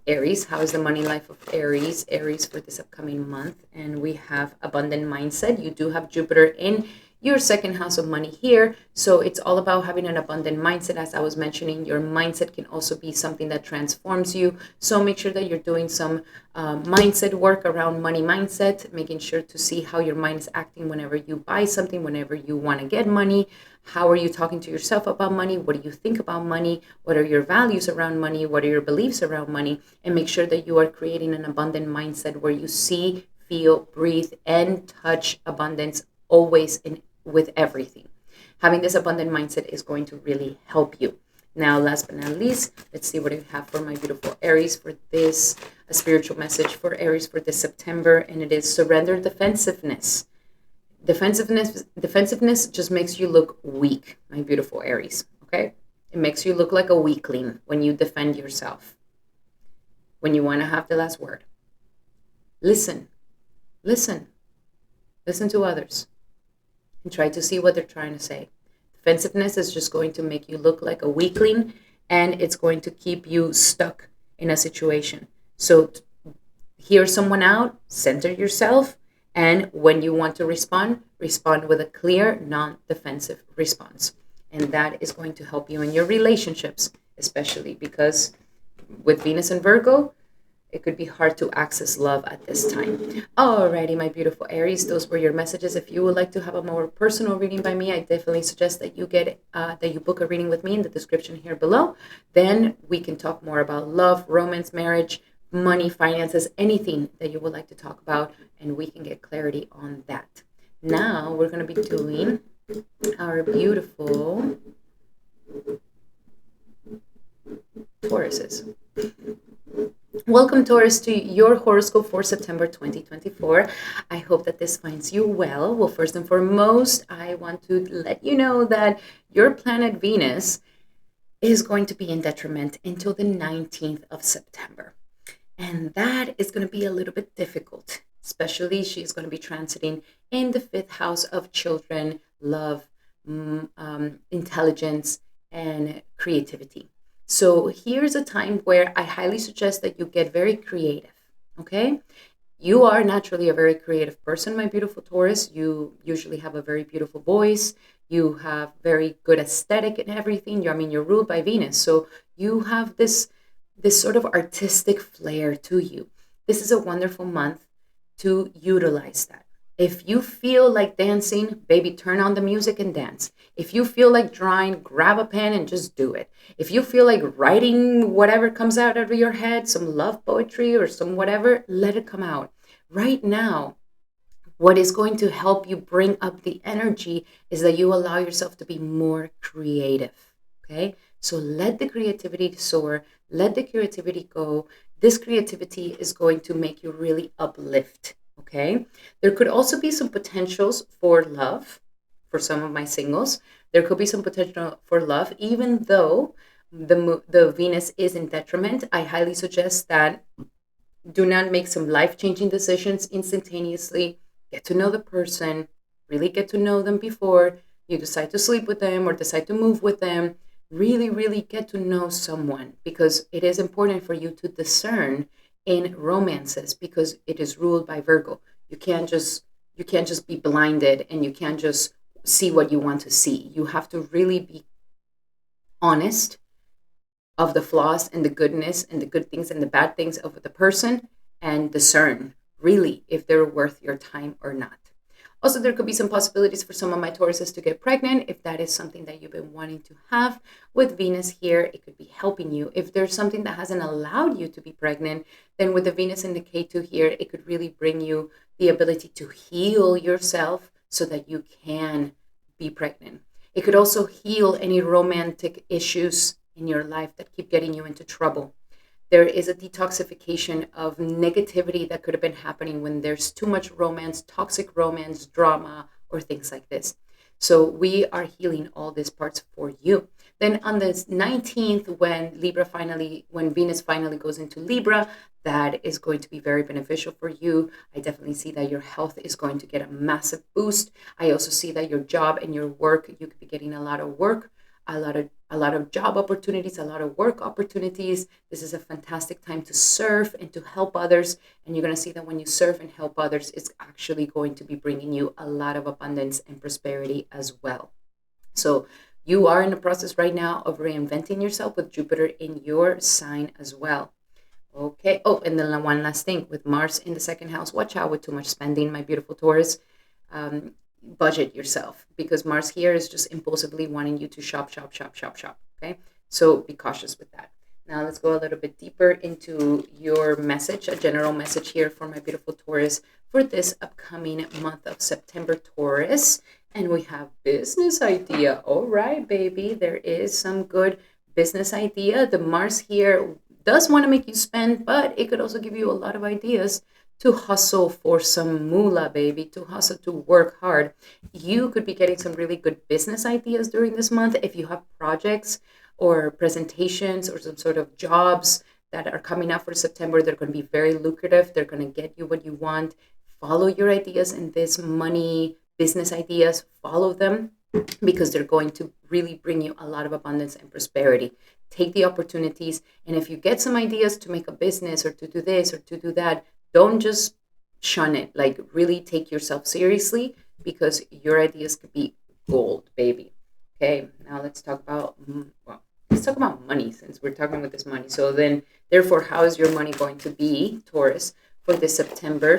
Aries. How is the money life of Aries for this upcoming month? And we have abundant mindset. You do have Jupiter in your second house of money here. So it's all about having an abundant mindset. As I was mentioning, your mindset can also be something that transforms you. So make sure that you're doing some mindset work around money mindset, making sure to see how your mind is acting whenever you buy something, whenever you want to get money. How are you talking to yourself about money? What do you think about money? What are your values around money? What are your beliefs around money? And make sure that you are creating an abundant mindset where you see, feel, breathe, and touch abundance always with everything. Having this abundant mindset is going to really help you. Now, last but not least, let's see what I have for my beautiful Aries for this, a spiritual message for Aries for this September, and it is surrender defensiveness. Defensiveness just makes you look weak, my beautiful Aries, okay? It makes you look like a weakling when you defend yourself, when you want to have the last word. Listen to others and try to see what they're trying to say. Defensiveness is just going to make you look like a weakling, and it's going to keep you stuck in a situation. So hear someone out, center yourself, and when you want to respond with a clear, non-defensive response. And that is going to help you in your relationships, especially because with Venus and Virgo, it could be hard to access love at this time. Alrighty, my beautiful Aries, those were your messages. If you would like to have a more personal reading by me, I definitely suggest that you book a reading with me in the description here below. Then we can talk more about love, romance, marriage, money, finances, anything that you would like to talk about, and we can get clarity on that. Now we're going to be doing our beautiful Tauruses. Welcome, Taurus, to your horoscope for September 2024. I hope that this finds you well. Well, first and foremost, I want to let you know that your planet Venus is going to be in detriment until the 19th of September. And that is going to be a little bit difficult, especially she's going to be transiting in the 5th house of children, love, intelligence, and creativity. So here's a time where I highly suggest that you get very creative, okay? You are naturally a very creative person, my beautiful Taurus. You usually have a very beautiful voice. You have very good aesthetic and everything. You're ruled by Venus. So you have this sort of artistic flair to you. This is a wonderful month to utilize that. If you feel like dancing, baby, turn on the music and dance. If you feel like drawing, grab a pen and just do it. If you feel like writing whatever comes out of your head, some love poetry or some whatever, let it come out. Right now, what is going to help you bring up the energy is that you allow yourself to be more creative, okay? So let the creativity soar, let the creativity go. This creativity is going to make you really uplift, okay? There could also be some potentials for love for some of my singles. There could be some potential for love, even though the Venus is in detriment. I highly suggest that do not make some life-changing decisions instantaneously. Get to know the person, really get to know them before you decide to sleep with them or decide to move with them. Really, really get to know someone, because it is important for you to discern in romances, because it is ruled by Virgo. You can't just be blinded, and you can't just see what you want to see. You have to really be honest of the flaws and the goodness and the good things and the bad things of the person, and discern really if they're worth your time or not. Also, there could be some possibilities for some of my Tauruses to get pregnant. If that is something that you've been wanting to have with Venus here, it could be helping you. If there's something that hasn't allowed you to be pregnant, then with the Venus in the K2 here, it could really bring you the ability to heal yourself so that you can be pregnant. It could also heal any romantic issues in your life that keep getting you into trouble. There is a detoxification of negativity that could have been happening when there's too much romance, toxic romance, drama, or things like this. So we are healing all these parts for you. Then on the 19th, when Venus finally goes into Libra, that is going to be very beneficial for you. I definitely see that your health is going to get a massive boost. I also see that your job and your work, you could be getting a lot of work, a lot of job opportunities, a lot of work opportunities. This is a fantastic time to serve and to help others. And you're going to see that when you serve and help others, it's actually going to be bringing you a lot of abundance and prosperity as well. So you are in the process right now of reinventing yourself with Jupiter in your sign as well. Okay. Oh, and then one last thing with Mars in the 2nd house. Watch out with too much spending, my beautiful Taurus. Budget yourself, because Mars here is just impulsively wanting you to shop. Okay. So be cautious with that. Now let's go a little bit deeper into your message, a general message here for my beautiful Taurus for this upcoming month of September, Taurus. And we have business idea. All right, baby. There is some good business idea. The Mars here does want to make you spend, but it could also give you a lot of ideas to hustle for some moolah, baby, to hustle, to work hard. You could be getting some really good business ideas during this month. If you have projects or presentations or some sort of jobs that are coming up for September, they're going to be very lucrative. They're going to get you what you want. Follow your ideas and this money business ideas. Follow them, because they're going to really bring you a lot of abundance and prosperity. Take the opportunities. And if you get some ideas to make a business or to do this or to do that, don't just shun it. Like, really take yourself seriously, because your ideas could be gold, baby. Okay, now let's talk about money, since we're talking about this money. So then, therefore, how is your money going to be, Taurus, for this September,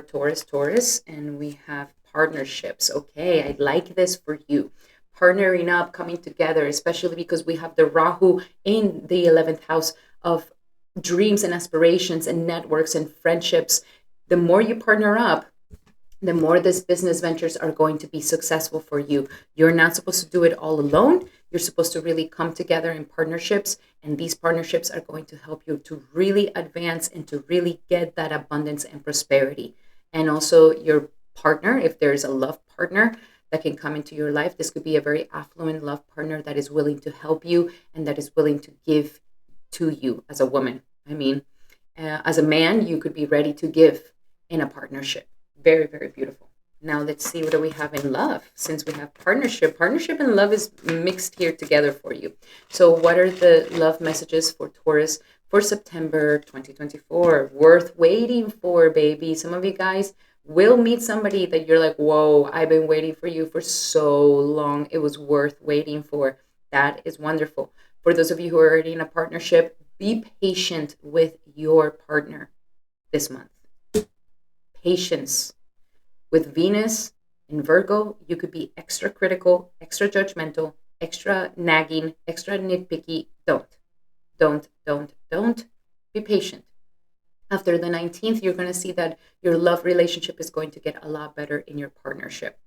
Taurus? And we have partnerships. Okay, I like this for you. Partnering up, coming together, especially because we have the Rahu in the 11th house of dreams and aspirations and networks and friendships. The more you partner up, the more these business ventures are going to be successful for you. You're not supposed to do it all alone. You're supposed to really come together in partnerships, and these partnerships are going to help you to really advance and to really get that abundance and prosperity. And also, your partner, if there's a love partner that can come into your life, this could be a very affluent love partner that is willing to help you and that is willing to give to you as a woman. I mean, as a man, you could be ready to give in a partnership. Very, very beautiful. Now let's see what do we have in love. Since we have partnership, partnership and love is mixed here together for you. So what are the love messages for Taurus for September 2024? Worth waiting for, baby. Some of you guys will meet somebody that you're like, whoa, I've been waiting for you for so long. It was worth waiting for. That is wonderful. For those of you who are already in a partnership, be patient with your partner this month. Patience. With Venus in Virgo, you could be extra critical, extra judgmental, extra nagging, extra nitpicky. Don't. Be patient. After the 19th, you're going to see that your love relationship is going to get a lot better in your partnership.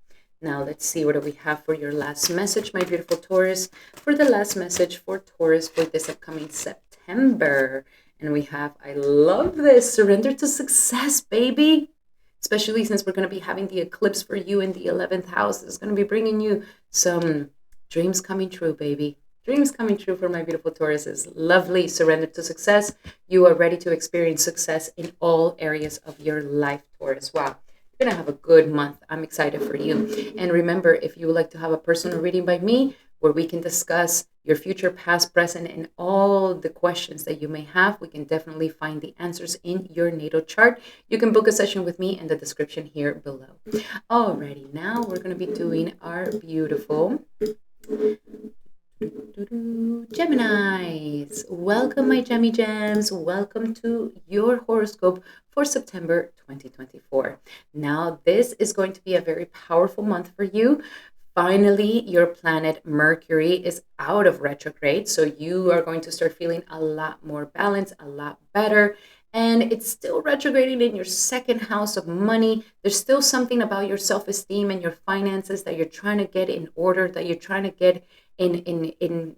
Now, let's see what do we have for your last message, my beautiful Taurus. For the last message for Taurus for this upcoming September. And we have, I love this, surrender to success, baby. Especially since we're going to be having the eclipse for you in the 11th house. It's going to be bringing you some dreams coming true, baby. Dreams coming true for my beautiful Tauruses. Lovely. Surrender to success. You are ready to experience success in all areas of your life, Taurus. Wow. You're going to have a good month. I'm excited for you. And remember, if you would like to have a personal reading by me, where we can discuss your future, past, present, and all the questions that you may have, we can definitely find the answers in your natal chart. You can book a session with me in the description here below. Alrighty, now we're going to be doing our beautiful Geminis. Welcome, my Gemmy Gems. Welcome to your horoscope for September 2024. Now, this is going to be a very powerful month for you. Finally, your planet Mercury is out of retrograde, so you are going to start feeling a lot more balanced, a lot better. And it's still retrograding in your second house of money. There's still something about your self-esteem and your finances that you're trying to get in order, that you're trying to get that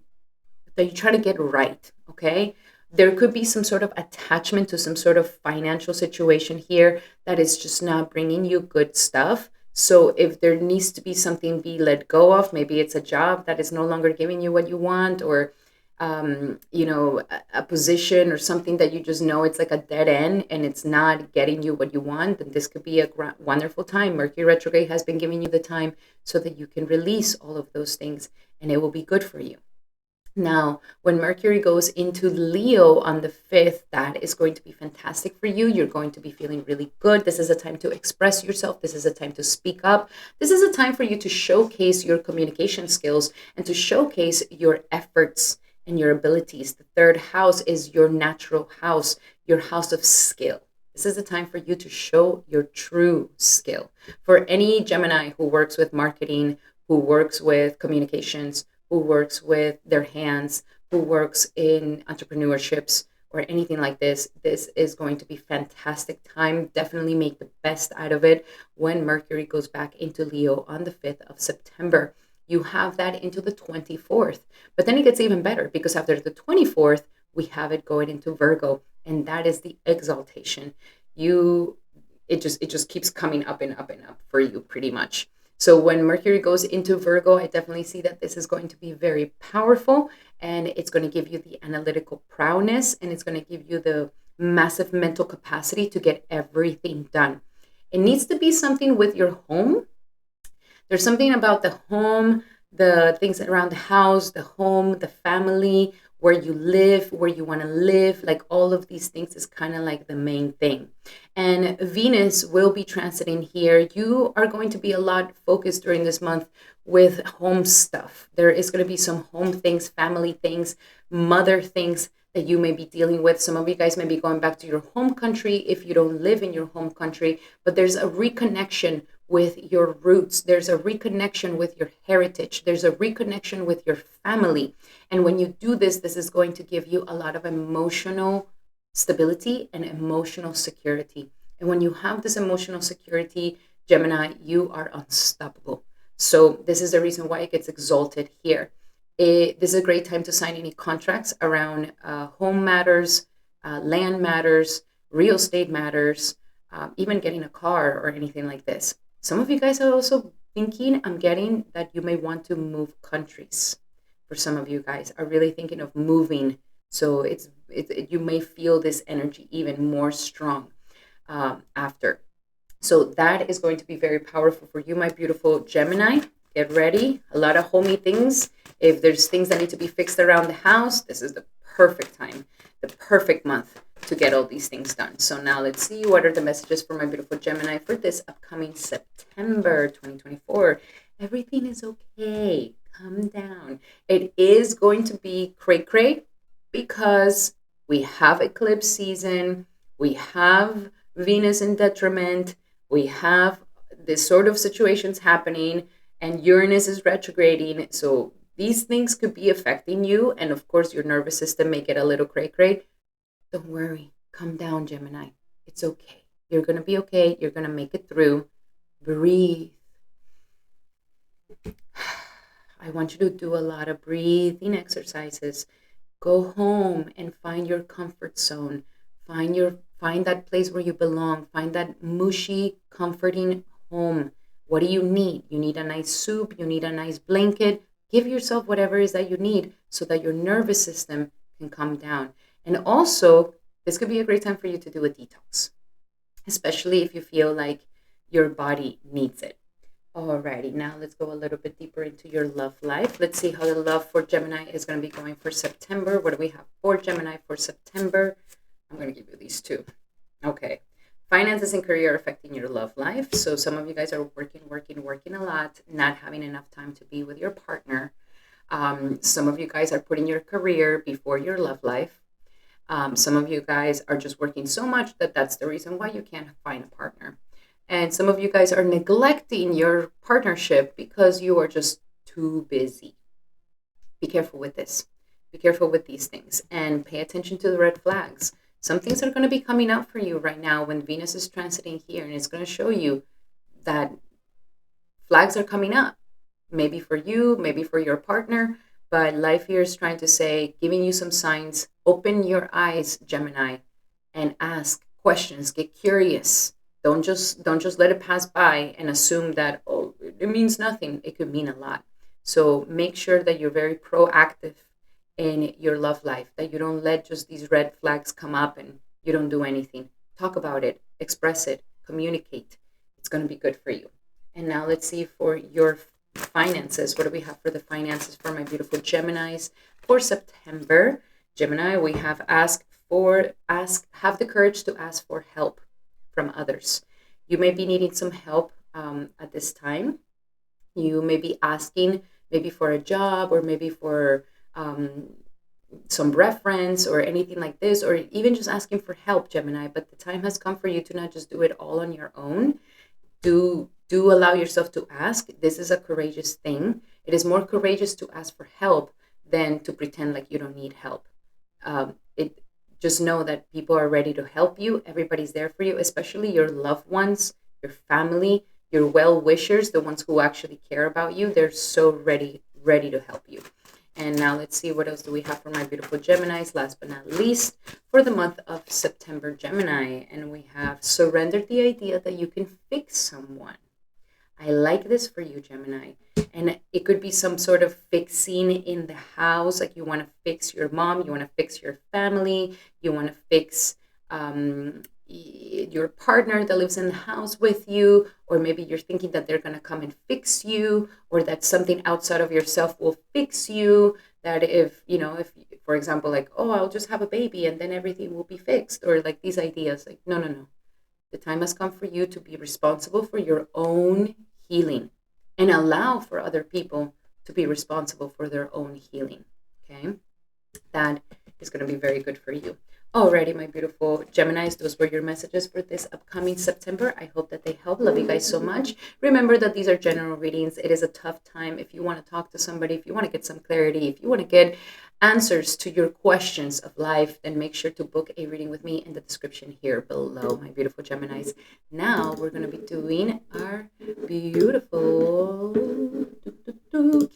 you're trying to get right. Okay. There could be some sort of attachment to some sort of financial situation here that is just not bringing you good stuff. So if there needs to be something be let go of, maybe it's a job that is no longer giving you what you want, or a position or something that you just know it's like a dead end and it's not getting you what you want, then this could be a wonderful time. Mercury retrograde has been giving you the time so that you can release all of those things, and it will be good for you. Now, when Mercury goes into Leo on the 5th, that is going to be fantastic for you. You're going to be feeling really good. This is a time to express yourself. This is a time to speak up. This is a time for you to showcase your communication skills and to showcase your efforts and your abilities. The 3rd house is your natural house, your house of skill. This is a time for you to show your true skill. For any Gemini who works with marketing, who works with communications, who works with their hands, who works in entrepreneurships or anything like this is going to be fantastic time. Definitely make the best out of it when Mercury goes back into Leo on the 5th of September. You have that into the 24th. But then it gets even better because after the 24th, we have it going into Virgo, and that is the exaltation. It just keeps coming up and up and up for you pretty much. So when Mercury goes into Virgo, I definitely see that this is going to be very powerful, and it's going to give you the analytical prowess, and it's going to give you the massive mental capacity to get everything done. It needs to be something with your home. There's something about the home, the things around the house, the home, the family, where you live, where you want to live, like all of these things is kind of like the main thing. And Venus will be transiting here. You are going to be a lot focused during this month with home stuff. There is going to be some home things, family things, mother things that you may be dealing with. Some of you guys may be going back to your home country if you don't live in your home country, but there's a reconnection with your roots. There's a reconnection with your heritage. There's a reconnection with your family. And when you do this, this is going to give you a lot of emotional stability and emotional security. And when you have this emotional security, Gemini, you are unstoppable. So this is the reason why it gets exalted here. This is a great time to sign any contracts around home matters, land matters, real estate matters, even getting a car or anything like this. Some of you guys are also thinking, I'm getting that you may want to move countries. For some of you guys are really thinking of moving. So you may feel this energy even more strong after. So that is going to be very powerful for you, my beautiful Gemini. Get ready. A lot of homey things. If there's things that need to be fixed around the house, this is the perfect time, the perfect month to get all these things done. So now let's see, what are the messages for my beautiful Gemini for this upcoming September 2024. Everything is okay. Calm down. It is going to be cray-cray because we have eclipse season. We have Venus in detriment. We have this sort of situations happening, and Uranus is retrograding. So these things could be affecting you. And of course, your nervous system may get a little cray-cray. Don't worry. Calm down, Gemini. It's okay. You're going to be okay. You're going to make it through. Breathe. I want you to do a lot of breathing exercises. Go home and find your comfort zone. Find that place where you belong. Find that mushy, comforting home. What do you need? You need a nice soup. You need a nice blanket. Give yourself whatever it is that you need so that your nervous system can calm down. And also, this could be a great time for you to do a detox, especially if you feel like your body needs it. Alrighty, now let's go a little bit deeper into your love life. Let's see how the love for Gemini is going to be going for September. What do we have for Gemini for September? I'm going to give you these two. Okay. Finances and career are affecting your love life. So some of you guys are working a lot, not having enough time to be with your partner. Some of you guys are putting your career before your love life. Some of you guys are just working so much that that's the reason why you can't find a partner. And some of you guys are neglecting your partnership because you are just too busy. Be careful with this. Be careful with these things and pay attention to the red flags. Some things are going to be coming out for you right now when Venus is transiting here, and it's going to show you that flags are coming up. Maybe for you, maybe for your partner, but life here is trying to say, giving you some signs. Open your eyes, Gemini, and ask questions. Get curious. Don't just let it pass by and assume that, oh, it means nothing. It could mean a lot. So make sure that you're very proactive in your love life, that you don't let just these red flags come up and you don't do anything. Talk about it, express it, communicate. It's going to be good for you. And now let's see for your finances. What do we have for the finances for my beautiful Geminis for September? Gemini, we have have the courage to ask for help from others. You may be needing some help at this time. You may be asking maybe for a job or maybe for some reference or anything like this, or even just asking for help, Gemini. But the time has come for you to not just do it all on your own. Do allow yourself to ask. This is a courageous thing. It is more courageous to ask for help than to pretend like you don't need help. Just know that people are ready to help you. Everybody's there for you, especially your loved ones, your family, your well-wishers, the ones who actually care about you. They're so ready to help you. And now let's see, what else do we have for my beautiful Geminis, last but not least, for the month of September, Gemini. And we have surrendered the idea that you can fix someone. I like this for you, Gemini. And it could be some sort of fixing in the house, like you want to fix your mom, you want to fix your family, you want to fix your partner that lives in the house with you, or maybe you're thinking that they're going to come and fix you, or that something outside of yourself will fix you, that if for example, like, oh, I'll just have a baby and then everything will be fixed, or like these ideas, like, no. The time has come for you to be responsible for your own healing and allow for other people to be responsible for their own healing. Okay? That is going to be very good for you. Alrighty, my beautiful Geminis, those were your messages for this upcoming September. I hope that they help. Love you guys so much. Remember that these are general readings. It is a tough time. If you want to talk to somebody, if you want to get some clarity, if you want to get answers to your questions of life, then make sure to book a reading with me in the description here below, my beautiful Geminis. Now we're going to be doing our beautiful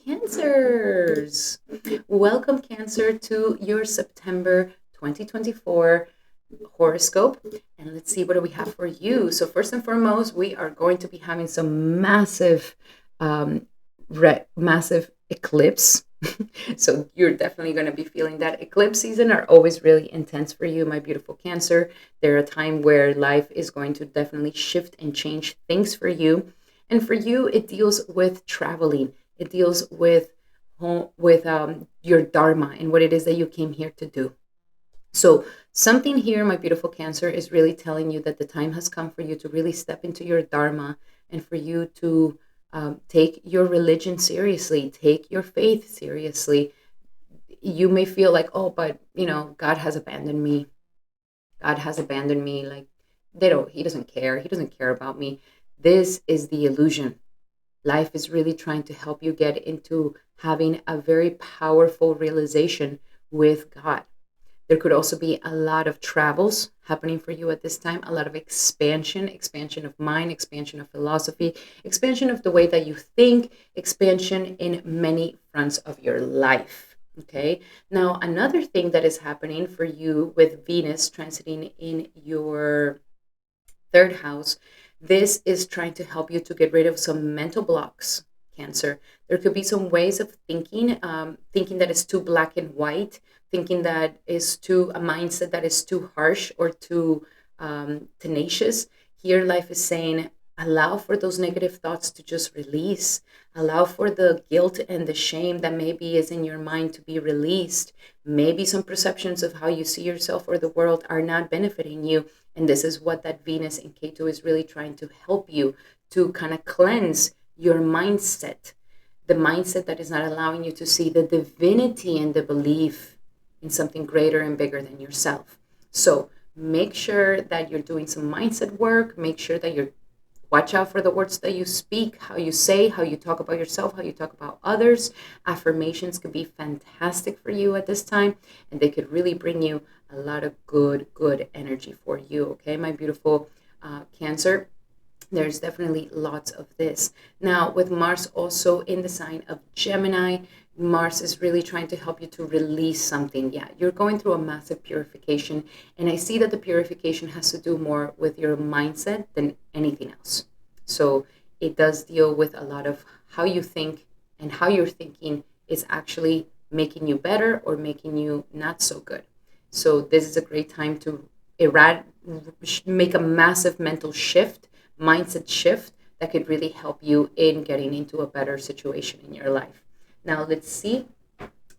Cancers. Welcome, Cancer, to your September 2024 horoscope, and let's see what do we have for you. So first and foremost, we are going to be having some massive massive eclipse. So you're definitely going to be feeling that. Eclipse season are always really intense for you, my beautiful Cancer. They're a time where life is going to definitely shift and change things for you. And for you, it deals with traveling. It deals with your dharma and what it is that you came here to do. So something here, my beautiful Cancer, is really telling you that the time has come for you to really step into your dharma and for you to take your religion seriously, take your faith seriously. You may feel like, oh, but God has abandoned me. God has abandoned me. Like he doesn't care. He doesn't care about me. This is the illusion. Life is really trying to help you get into having a very powerful realization with God. There could also be a lot of travels happening for you at this time, a lot of expansion of mind, expansion of philosophy, expansion of the way that you think, expansion in many fronts of your life. Okay. Now, another thing that is happening for you with Venus transiting in your third house, this is trying to help you to get rid of some mental blocks, Cancer. There could be some ways of thinking, thinking that is too black and white, thinking that is too a mindset that is too harsh or too tenacious. Here, life is saying, allow for those negative thoughts to just release. Allow for the guilt and the shame that maybe is in your mind to be released. Maybe some perceptions of how you see yourself or the world are not benefiting you. And this is what that Venus in Ketu is really trying to help you to kind of cleanse your mindset, the mindset that is not allowing you to see the divinity and the belief in something greater and bigger than yourself. So make sure that you're doing some mindset work. Make sure that you're watch out for the words that you speak, how you say, how you talk about yourself, how you talk about others. Affirmations could be fantastic for you at this time, and they could really bring you a lot of good energy for you. Okay, my beautiful Cancer. There's definitely lots of this. Now, with Mars also in the sign of Gemini, Mars is really trying to help you to release something. Yeah, you're going through a massive purification. And I see that the purification has to do more with your mindset than anything else. So it does deal with a lot of how you think, and how you're thinking is actually making you better or making you not so good. So this is a great time to make a massive mental shift, mindset shift that could really help you in getting into a better situation in your life. Now let's see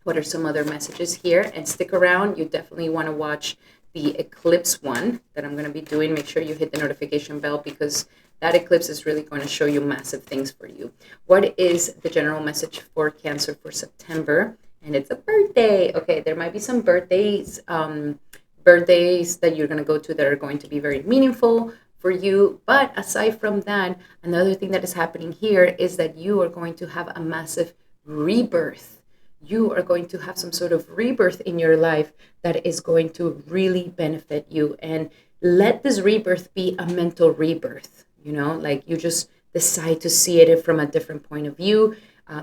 what are some other messages here, and stick around. You definitely want to watch the eclipse one that I'm going to be doing. Make sure you hit the notification bell because that eclipse is really going to show you massive things for you. What is the general message for Cancer for September? And it's a birthday. Okay, there might be some birthdays that you're going to go to that are going to be very meaningful for you. But aside from that, another thing that is happening here is that you are going to have a massive rebirth. You are going to have some sort of rebirth in your life that is going to really benefit you. And let this rebirth be a mental rebirth, like you just decide to see it from a different point of view,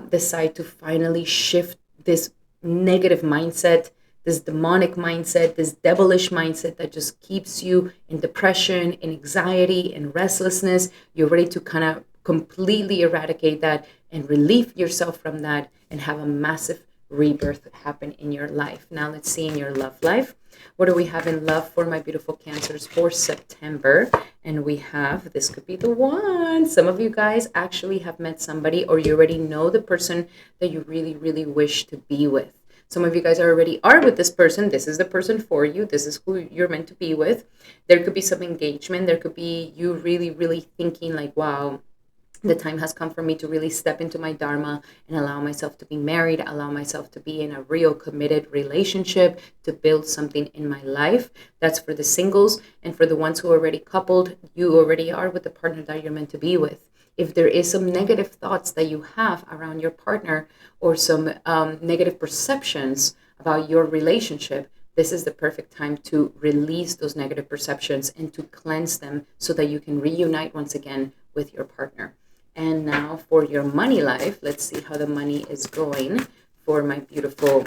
decide to finally shift this negative mindset, this demonic mindset, this devilish mindset that just keeps you in depression, in anxiety, in restlessness. You're ready to kind of completely eradicate that and relieve yourself from that and have a massive rebirth happen in your life. Now let's see in your love life. What do we have in love for my beautiful Cancers for September? And we have, this could be the one. Some of you guys actually have met somebody, or you already know the person that you really, really wish to be with. Some of you guys already are with this person. This is the person for you. This is who you're meant to be with. There could be some engagement. There could be you really, really thinking like, wow, the time has come for me to really step into my dharma and allow myself to be married, allow myself to be in a real committed relationship, to build something in my life. That's for the singles. And for the ones who are already coupled, you already are with the partner that you're meant to be with. If there is some negative thoughts that you have around your partner, or some negative perceptions about your relationship, this is the perfect time to release those negative perceptions and to cleanse them so that you can reunite once again with your partner. And now for your money life, let's see how the money is going for my beautiful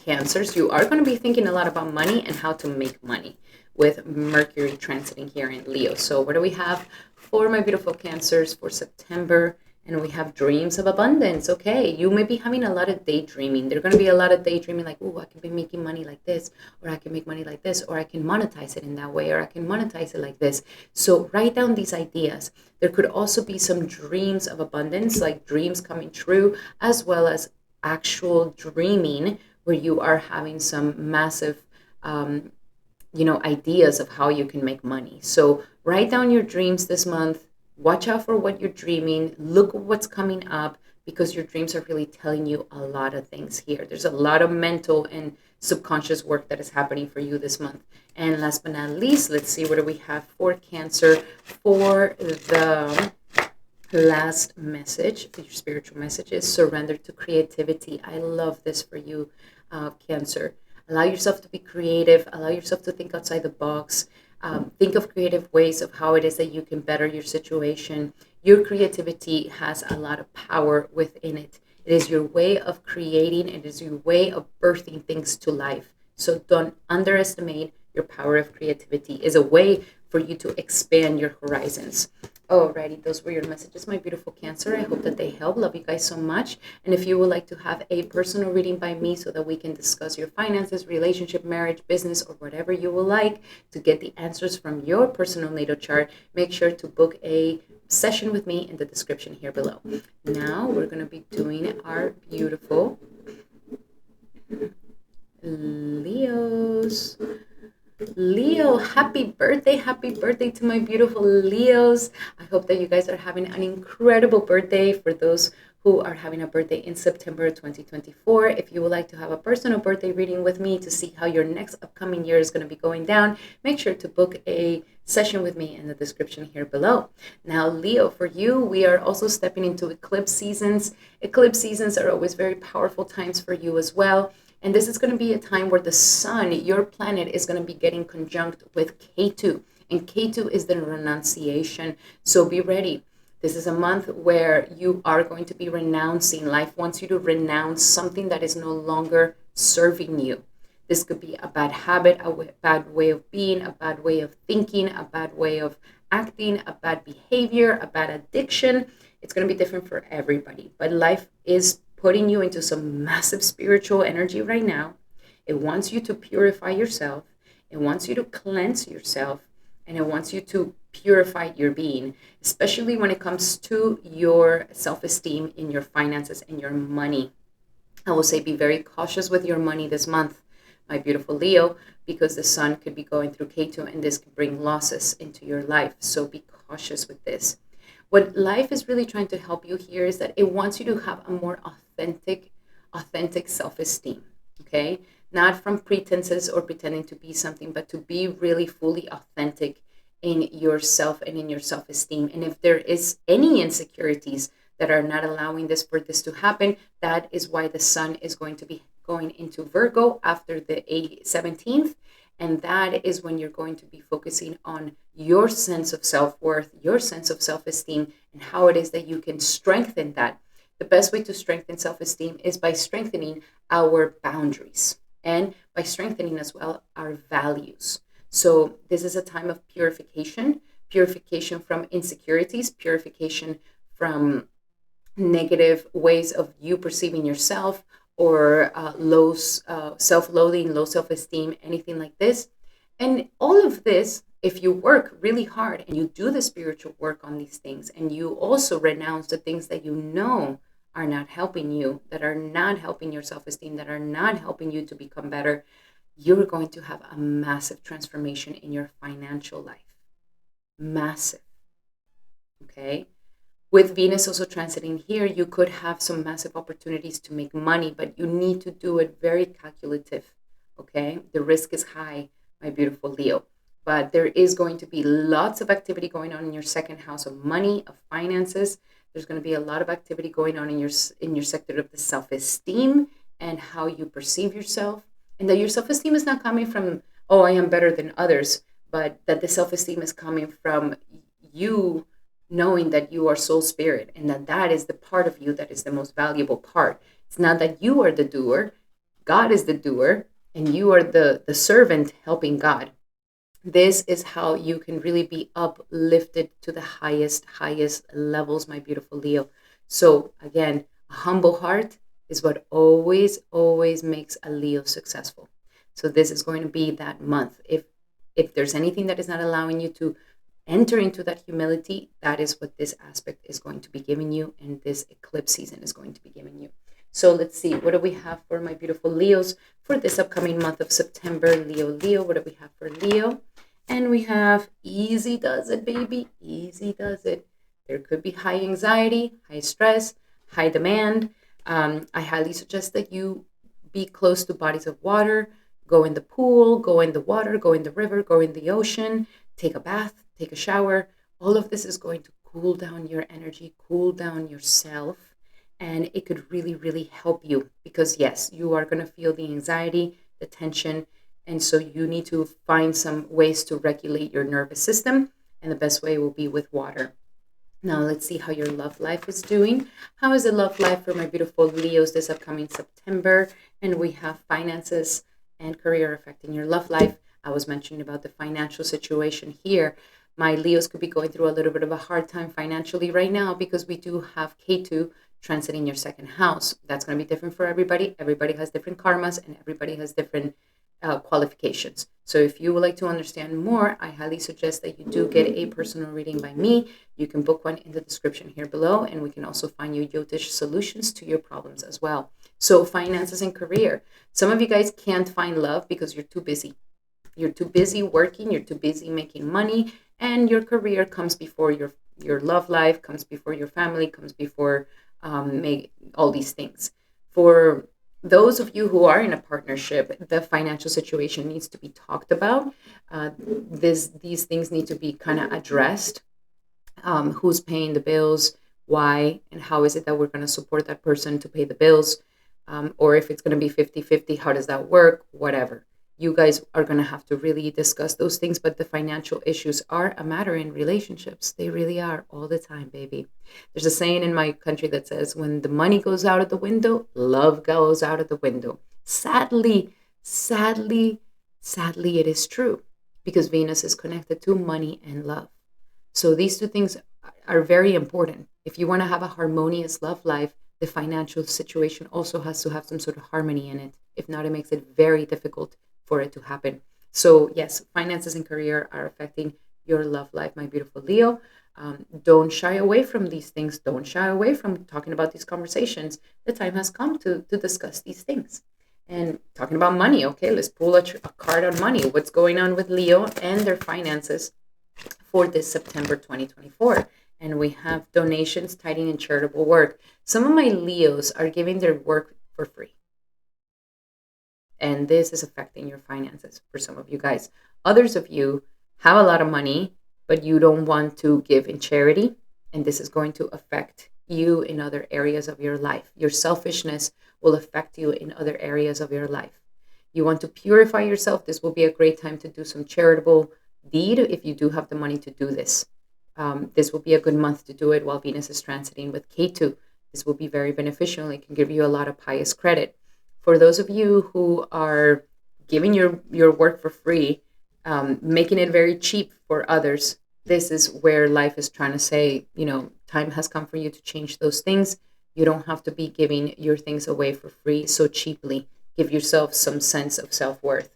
Cancers. You are going to be thinking a lot about money and how to make money with Mercury transiting here in Leo. So what do we have for my beautiful Cancers for September? And we have dreams of abundance. Okay, you may be having a lot of daydreaming. There's going to be a lot of daydreaming like, oh, I can be making money like this, or I can make money like this, or I can monetize it in that way, or I can monetize it like this. So write down these ideas. There could also be some dreams of abundance, like dreams coming true, as well as actual dreaming where you are having some massive ideas of how you can make money. So write down your dreams this month. Watch out for what you're dreaming. Look at what's coming up, because your dreams are really telling you a lot of things here. There's a lot of mental and subconscious work that is happening for you this month. And last but not least, let's see what do we have for Cancer for the last message. Your spiritual message is surrender to creativity. I love this for you, Cancer. Allow yourself to be creative. Allow yourself to think outside the box. Think of creative ways of how it is that you can better your situation. Your creativity has a lot of power within it. It is your way of creating. It is your way of birthing things to life. So don't underestimate your power of creativity. It is a way for you to expand your horizons. Alrighty, those were your messages, my beautiful Cancer. I hope that they help. Love you guys so much. And if you would like to have a personal reading by me so that we can discuss your finances, relationship, marriage, business, or whatever you would like to get the answers from your personal natal chart, make sure to book a session with me in the description here below. Now we're going to be doing our beautiful Leos. Leo, happy birthday to my beautiful Leos. I hope that you guys are having an incredible birthday. For those who are having a birthday in September 2024, if you would like to have a personal birthday reading with me to see how your next upcoming year is going to be going down, make sure to book a session with me in the description here below. Now, Leo, for you, we are also stepping into eclipse seasons. Eclipse seasons are always very powerful times for you as well. And this is going to be a time where the sun, your planet, is going to be getting conjunct with K2. And K2 is the renunciation. So be ready. This is a month where you are going to be renouncing. Life wants you to renounce something that is no longer serving you. This could be a bad habit, a bad way of being, a bad way of thinking, a bad way of acting, a bad behavior, a bad addiction. It's going to be different for everybody. But life is putting you into some massive spiritual energy right now. It wants you to purify yourself. It wants you to cleanse yourself. And it wants you to purify your being, especially when it comes to your self-esteem in your finances and your money. I will say be very cautious with your money this month, my beautiful Leo, because the sun could be going through K2 and this could bring losses into your life. So be cautious with this. What life is really trying to help you here is that it wants you to have a more authentic self-esteem, okay? Not from pretenses or pretending to be something, but to be really fully authentic in yourself and in your self-esteem. And if there is any insecurities that are not allowing this for this to happen, that is why the sun is going to be going into Virgo after the 17th. And that is when you're going to be focusing on your sense of self-worth, your sense of self-esteem, and how it is that you can strengthen that. The best way to strengthen self-esteem is by strengthening our boundaries and by strengthening as well our values. So this is a time of purification from insecurities, purification from negative ways of you perceiving yourself, or low self-loathing, low self-esteem, anything like this. And all of this, if you work really hard and you do the spiritual work on these things, and you also renounce the things that you know are not helping you, that are not helping your self-esteem, that are not helping you to become better, you're going to have a massive transformation in your financial life. Massive. Okay? With Venus also transiting here, you could have some massive opportunities to make money, but you need to do it very calculative, okay? The risk is high, my beautiful Leo. But there is going to be lots of activity going on in your second house of money, of finances. There's going to be a lot of activity going on in your sector of the self-esteem and how you perceive yourself, and that your self-esteem is not coming from, oh, I am better than others, but that the self-esteem is coming from you knowing that you are soul spirit, and that that is the part of you that is the most valuable part. It's not that you are the doer. God is the doer, and you are the servant helping God. This is how you can really be uplifted to the highest levels, my beautiful Leo. So again, a humble heart is what always makes a Leo successful. So this is going to be that month. If there's anything that is not allowing you to enter into that humility, that is what this aspect is going to be giving you, and this eclipse season is going to be giving you. So let's see, what do we have for my beautiful Leos for this upcoming month of September? Leo, what do we have for Leo? And we have easy does it, baby. Easy does it. There could be high anxiety, high stress, high demand. I highly suggest that you be close to bodies of water. Go in the pool, go in the water, go in the river, go in the ocean, take a bath, take a shower. All of this is going to cool down your energy, cool down yourself. And it could really help you, because yes, you are going to feel the anxiety, the tension. And so you need to find some ways to regulate your nervous system. And the best way will be with water. Now let's see how your love life is doing. How is the love life for my beautiful Leos this upcoming September? And we have finances and career affecting your love life. I was mentioning about the financial situation here. My Leos could be going through a little bit of a hard time financially right now, because we do have K2 transiting your second house. That's going to be different for everybody. Everybody has different karmas, and everybody has different qualifications. So if you would like to understand more, I highly suggest that you do get a personal reading by me. You can book one in the description here below, and we can also find you Yotish solutions to your problems as well. So finances and career. Some of you guys can't find love because you're too busy. You're too busy working, you're too busy making money, and your career comes before your love life, comes before your family, comes before all these things. For those of you who are in a partnership, the financial situation needs to be talked about. These things need to be kind of addressed. Who's paying the bills, why, and how is it that we're going to support that person to pay the bills? Or if it's going to be 50-50, how does that work? Whatever. You guys are going to have to really discuss those things, but the financial issues are a matter in relationships. They really are, all the time, baby. There's a saying in my country that says, when the money goes out of the window, love goes out of the window. Sadly, it is true, because Venus is connected to money and love. So these two things are very important. If you want to have a harmonious love life, the financial situation also has to have some sort of harmony in it. If not, it makes it very difficult for it to happen. So yes, finances and career are affecting your love life, my beautiful Leo. Don't shy away from these things. Don't shy away from talking about these conversations. The time has come to discuss these things. And talking about money, okay, let's pull a card on money. What's going on with Leo and their finances for this September 2024? And we have donations, tithing, and charitable work. Some of my Leos are giving their work for free. And this is affecting your finances for some of you guys. Others of you have a lot of money, but you don't want to give in charity. And this is going to affect you in other areas of your life. Your selfishness will affect you in other areas of your life. You want to purify yourself. This will be a great time to do some charitable deed if you do have the money to do this. This will be a good month to do it while Venus is transiting with K2. This will be very beneficial. It can give you a lot of pious credit. For those of you who are giving your work for free, making it very cheap for others, this is where life is trying to say, time has come for you to change those things. You don't have to be giving your things away for free so cheaply. Give yourself some sense of self-worth.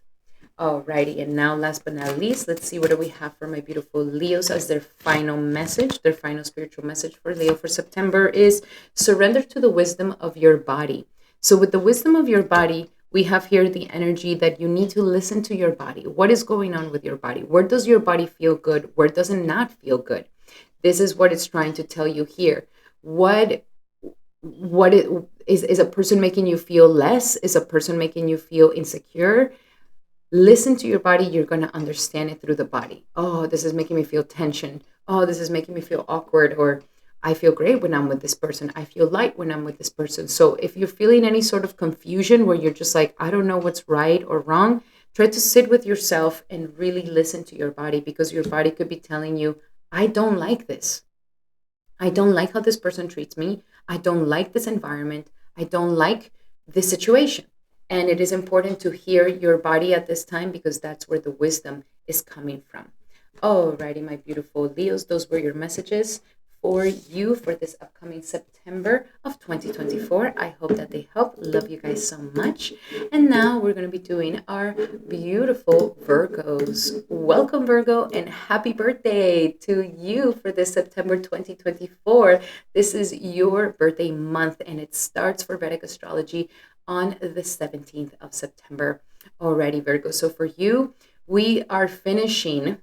Alrighty, and now last but not least, let's see what do we have for my beautiful Leos as their final message. Their final spiritual message for Leo for September is surrender to the wisdom of your body. So with the wisdom of your body, we have here the energy that you need to listen to your body. What is going on with your body? Where does your body feel good? Where does it not feel good? This is what it's trying to tell you here. What is a person making you feel less? Is a person making you feel insecure? Listen to your body. You're going to understand it through the body. Oh, this is making me feel tension. Oh, this is making me feel awkward, or I feel great when I'm with this person. I feel light when I'm with this person. So if you're feeling any sort of confusion where you're just like, I don't know what's right or wrong, try to sit with yourself and really listen to your body, because your body could be telling you, I don't like this. I don't like how this person treats me. I don't like this environment. I don't like this situation. And it is important to hear your body at this time, because that's where the wisdom is coming from. Alrighty, my beautiful Leos, those were your messages for you for this upcoming September of 2024. I hope that they help. Love you guys so much. And now we're going to be doing our beautiful Virgos. Welcome, Virgo, and happy birthday to you for this September 2024. This is your birthday month, and it starts for Vedic Astrology on the 17th of September. Already, Virgo. So for you, we are finishing.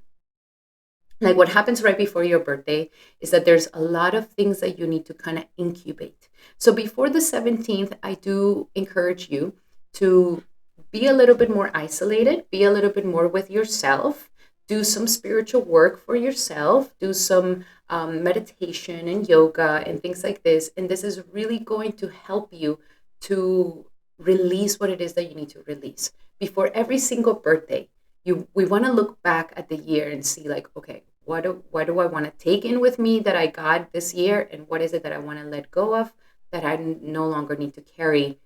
Like, what happens right before your birthday is that there's a lot of things that you need to kind of incubate. So before the 17th, I do encourage you to be a little bit more isolated, be a little bit more with yourself, do some spiritual work for yourself, do some meditation and yoga and things like this. And this is really going to help you to release what it is that you need to release. Before every single birthday, we want to look back at the year and see, like, okay, what do I want to take in with me that I got this year, and what is it that I want to let go of that I no longer need to carry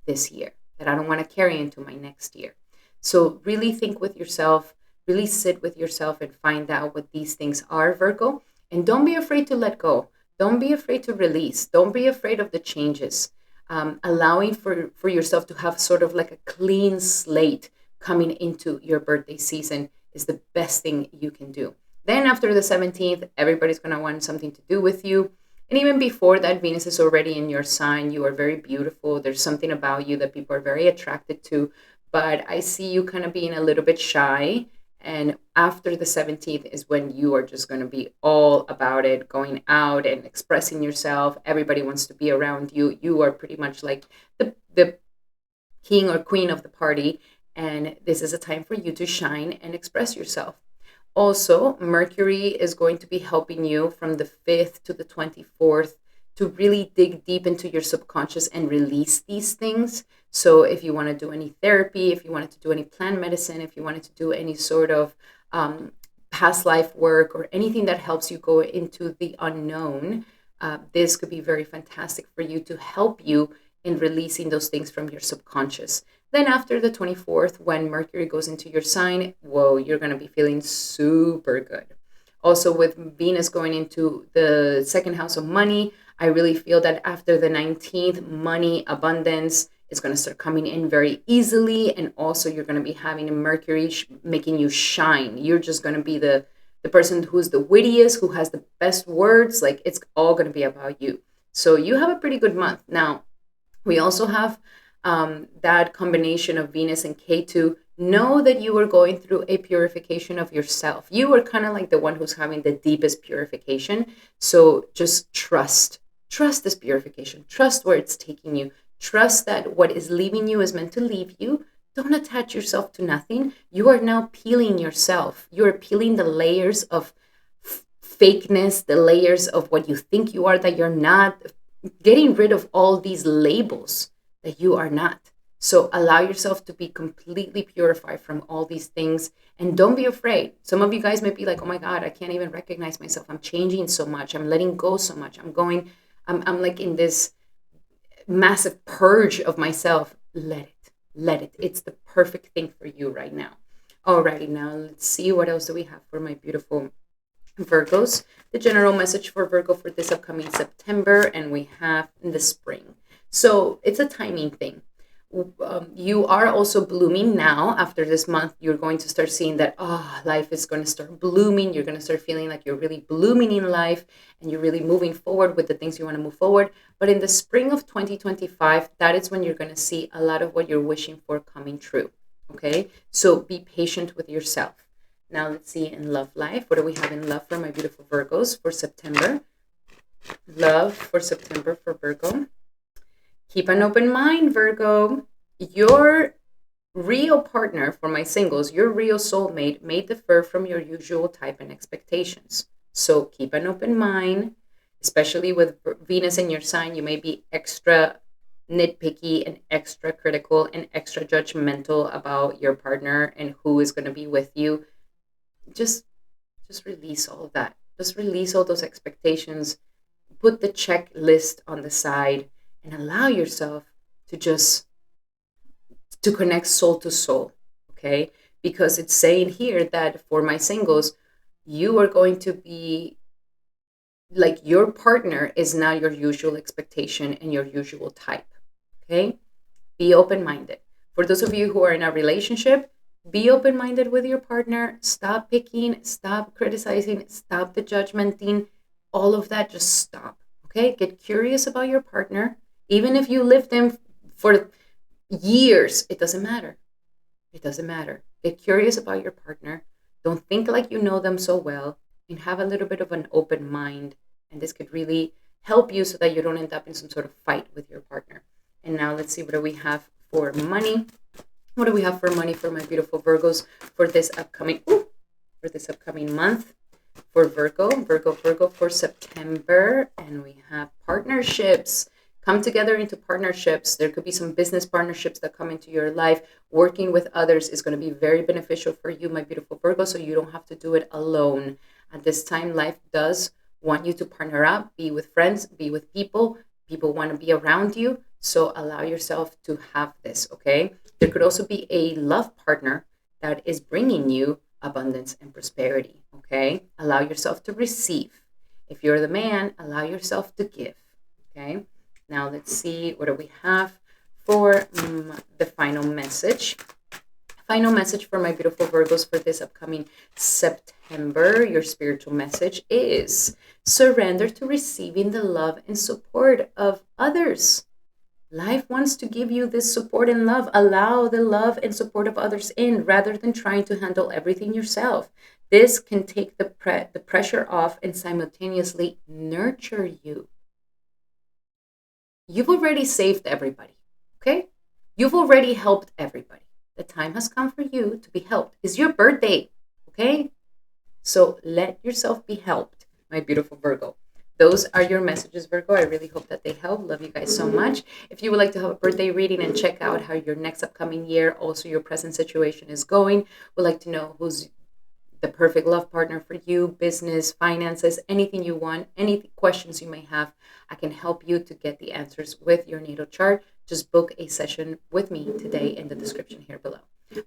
this year, that I don't want to carry into my next year. So really think with yourself, really sit with yourself and find out what these things are, Virgo. And don't be afraid to let go. Don't be afraid to release. Don't be afraid of the changes. Allowing for yourself to have sort of like a clean slate coming into your birthday season is the best thing you can do. Then after the 17th, everybody's going to want something to do with you. And even before that, Venus is already in your sign. You are very beautiful. There's something about you that people are very attracted to. But I see you kind of being a little bit shy. And after the 17th is when you are just going to be all about it, going out and expressing yourself. Everybody wants to be around you. You are pretty much like the king or queen of the party. And this is a time for you to shine and express yourself. Also, Mercury is going to be helping you from the 5th to the 24th to really dig deep into your subconscious and release these things. So if you want to do any therapy, if you wanted to do any plant medicine, if you wanted to do any sort of past life work or anything that helps you go into the unknown, this could be very fantastic for you to help you in releasing those things from your subconscious. Then after the 24th, when Mercury goes into your sign, whoa, you're going to be feeling super good. Also, with Venus going into the second house of money, I really feel that after the 19th, money, abundance is going to start coming in very easily. And also, you're going to be having Mercury making you shine. You're just going to be the person who's the wittiest, who has the best words. Like, it's all going to be about you. So you have a pretty good month. Now, we also have that combination of Venus and Ketu. Know that you are going through a purification of yourself. You are kind of like the one who's having the deepest purification. So just trust this purification. Trust where it's taking you. Trust that what is leaving you is meant to leave you. Don't attach yourself to nothing. You are now peeling yourself. You are peeling the layers of fakeness, the layers of what you think you are that you're not, getting rid of all these labels that you are not. So allow yourself to be completely purified from all these things, and don't be afraid. Some of you guys might be like, oh my God, I can't even recognize myself. I'm changing so much. I'm letting go so much. I'm like in this massive purge of myself. Let it. It's the perfect thing for you right now. Alrighty, now let's see, what else do we have for my beautiful Virgos? The general message for Virgo for this upcoming September, and we have in the spring. So it's a timing thing. You are also blooming now. After this month, you're going to start seeing that, life is going to start blooming. You're going to start feeling like you're really blooming in life, and you're really moving forward with the things you want to move forward. But in the spring of 2025, that is when you're going to see a lot of what you're wishing for coming true. Okay? So be patient with yourself. Now let's see in love life. What do we have in love for my beautiful Virgos for September? Love for September for Virgo. Keep an open mind, Virgo. Your real partner, for my singles, your real soulmate may differ from your usual type and expectations. So keep an open mind, especially with Venus in your sign, you may be extra nitpicky and extra critical and extra judgmental about your partner and who is going to be with you. Just release all of that. Just release all those expectations. Put the checklist on the side and allow yourself to just to connect soul to soul, okay? Because it's saying here that for my singles, you are going to be like, your partner is not your usual expectation and your usual type, okay? Be open-minded. For those of you who are in a relationship, be open-minded with your partner. Stop picking, stop criticizing, stop the judgmenting, all of that, just stop, okay? Get curious about your partner. Even if you live them for years, it doesn't matter. It doesn't matter. Get curious about your partner. Don't think like you know them so well, and have a little bit of an open mind. And this could really help you so that you don't end up in some sort of fight with your partner. And now let's see, what do we have for money? What do we have for money for my beautiful Virgos for this upcoming month? For Virgo for September. And we have partnerships. Come together into partnerships. There could be some business partnerships that come into your life. Working with others is going to be very beneficial for you, my beautiful Virgo, so you don't have to do it alone. At this time, life does want you to partner up, be with friends, be with people. People want to be around you, so allow yourself to have this, okay? There could also be a love partner that is bringing you abundance and prosperity, okay? Allow yourself to receive. If you're the man, allow yourself to give, okay? Now let's see, what do we have for the final message? Final message for my beautiful Virgos for this upcoming September. Your spiritual message is surrender to receiving the love and support of others. Life wants to give you this support and love. Allow the love and support of others in, rather than trying to handle everything yourself. This can take the pressure off and simultaneously nurture you. You've already saved everybody, okay? You've already helped everybody. The time has come for you to be helped. It's your birthday, okay? So let yourself be helped, my beautiful Virgo. Those are your messages, Virgo. I really hope that they help. Love you guys so much. If you would like to have a birthday reading and check out how your next upcoming year, also your present situation is going, would like to know who's the perfect love partner for you, business, finances, anything you want, any questions you may have, I can help you to get the answers with your natal chart. Just book a session with me today in the description here below.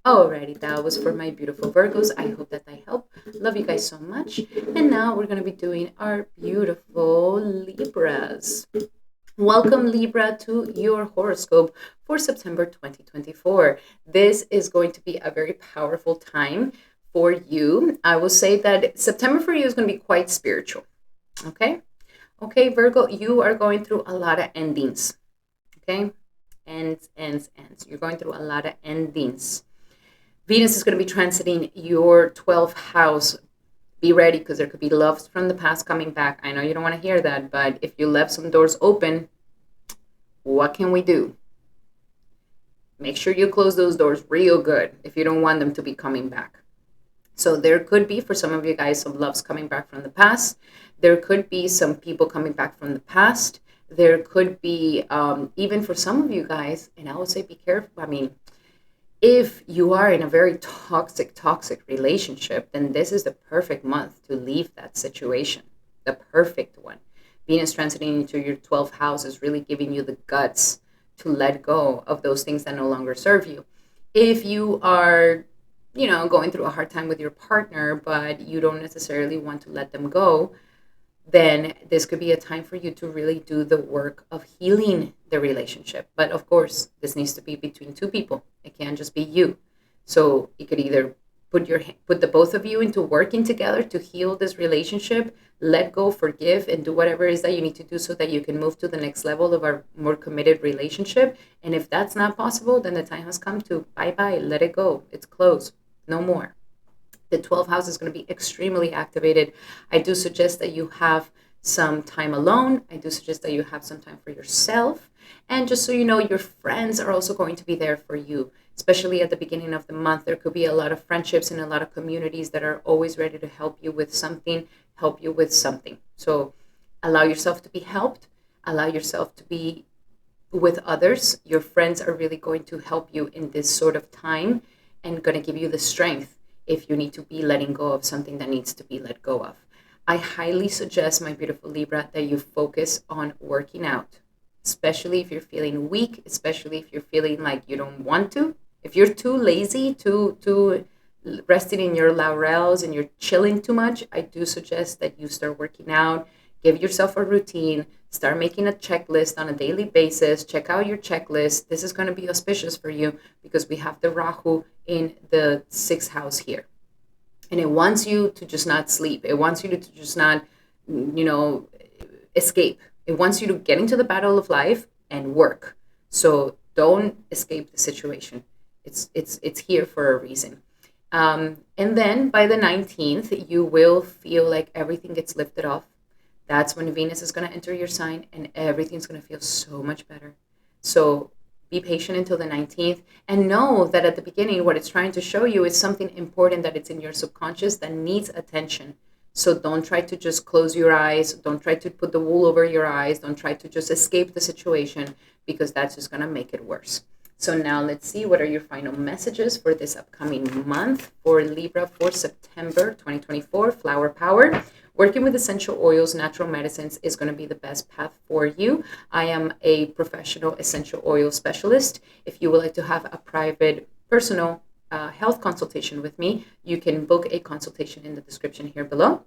Alrighty, that was for my beautiful Virgos. I hope that they help. Love you guys so much. And now we're going to be doing our beautiful Libras. Welcome, Libra, to your horoscope for September 2024. This is going to be a very powerful time for you. I will say that September for you is going to be quite spiritual. Okay, Virgo, you are going through a lot of endings. Okay, ends. You're going through a lot of endings. Venus is going to be transiting your 12th house. Be ready, because there could be loves from the past coming back. I know you don't want to hear that, but if you left some doors open, what can we do? Make sure you close those doors real good if you don't want them to be coming back. So there could be, for some of you guys, some loves coming back from the past. There could be some people coming back from the past. There could be, even for some of you guys, and I would say be careful. I mean, if you are in a very toxic relationship, then this is the perfect month to leave that situation. The perfect one. Venus transiting into your 12th house is really giving you the guts to let go of those things that no longer serve you. If you are, going through a hard time with your partner, but you don't necessarily want to let them go, then this could be a time for you to really do the work of healing the relationship. But of course, this needs to be between two people. It can't just be you. So you could either put the both of you into working together to heal this relationship, let go, forgive, and do whatever it is that you need to do so that you can move to the next level of a more committed relationship. And if that's not possible, then the time has come to bye-bye, let it go. It's closed. No more. The 12th house is going to be extremely activated. I do suggest that you have some time alone. I do suggest that you have some time for yourself. And just so you know, your friends are also going to be there for you, especially at the beginning of the month. There could be a lot of friendships and a lot of communities that are always ready to help you with something. So Allow yourself to be helped. Allow yourself to be with others. Your friends are really going to help you in this sort of time and going to give you the strength if you need to be letting go of something that needs to be let go of. I highly suggest, my beautiful Libra, that you focus on working out, especially if you're feeling weak, especially if you're feeling like you don't want to. If you're too lazy, too resting in your laurels and you're chilling too much, I do suggest that you start working out. Give yourself a routine. Start making a checklist on a daily basis. Check out your checklist. This is going to be auspicious for you because we have the Rahu in the 6th house here. And it wants you to just not sleep. It wants you to just not, escape. It wants you to get into the battle of life and work. So don't escape the situation. It's here for a reason. And then by the 19th, you will feel like everything gets lifted off. That's when Venus is going to enter your sign and everything's going to feel so much better. So be patient until the 19th and know that at the beginning, what it's trying to show you is something important that it's in your subconscious that needs attention. So don't try to just close your eyes. Don't try to put the wool over your eyes. Don't try to just escape the situation because that's just going to make it worse. So now let's see, what are your final messages for this upcoming month for Libra for September 2024, flower power. Working with essential oils, natural medicines is going to be the best path for you. I am a professional essential oil specialist. If you would like to have a private, personal health consultation with me, you can book a consultation in the description here below.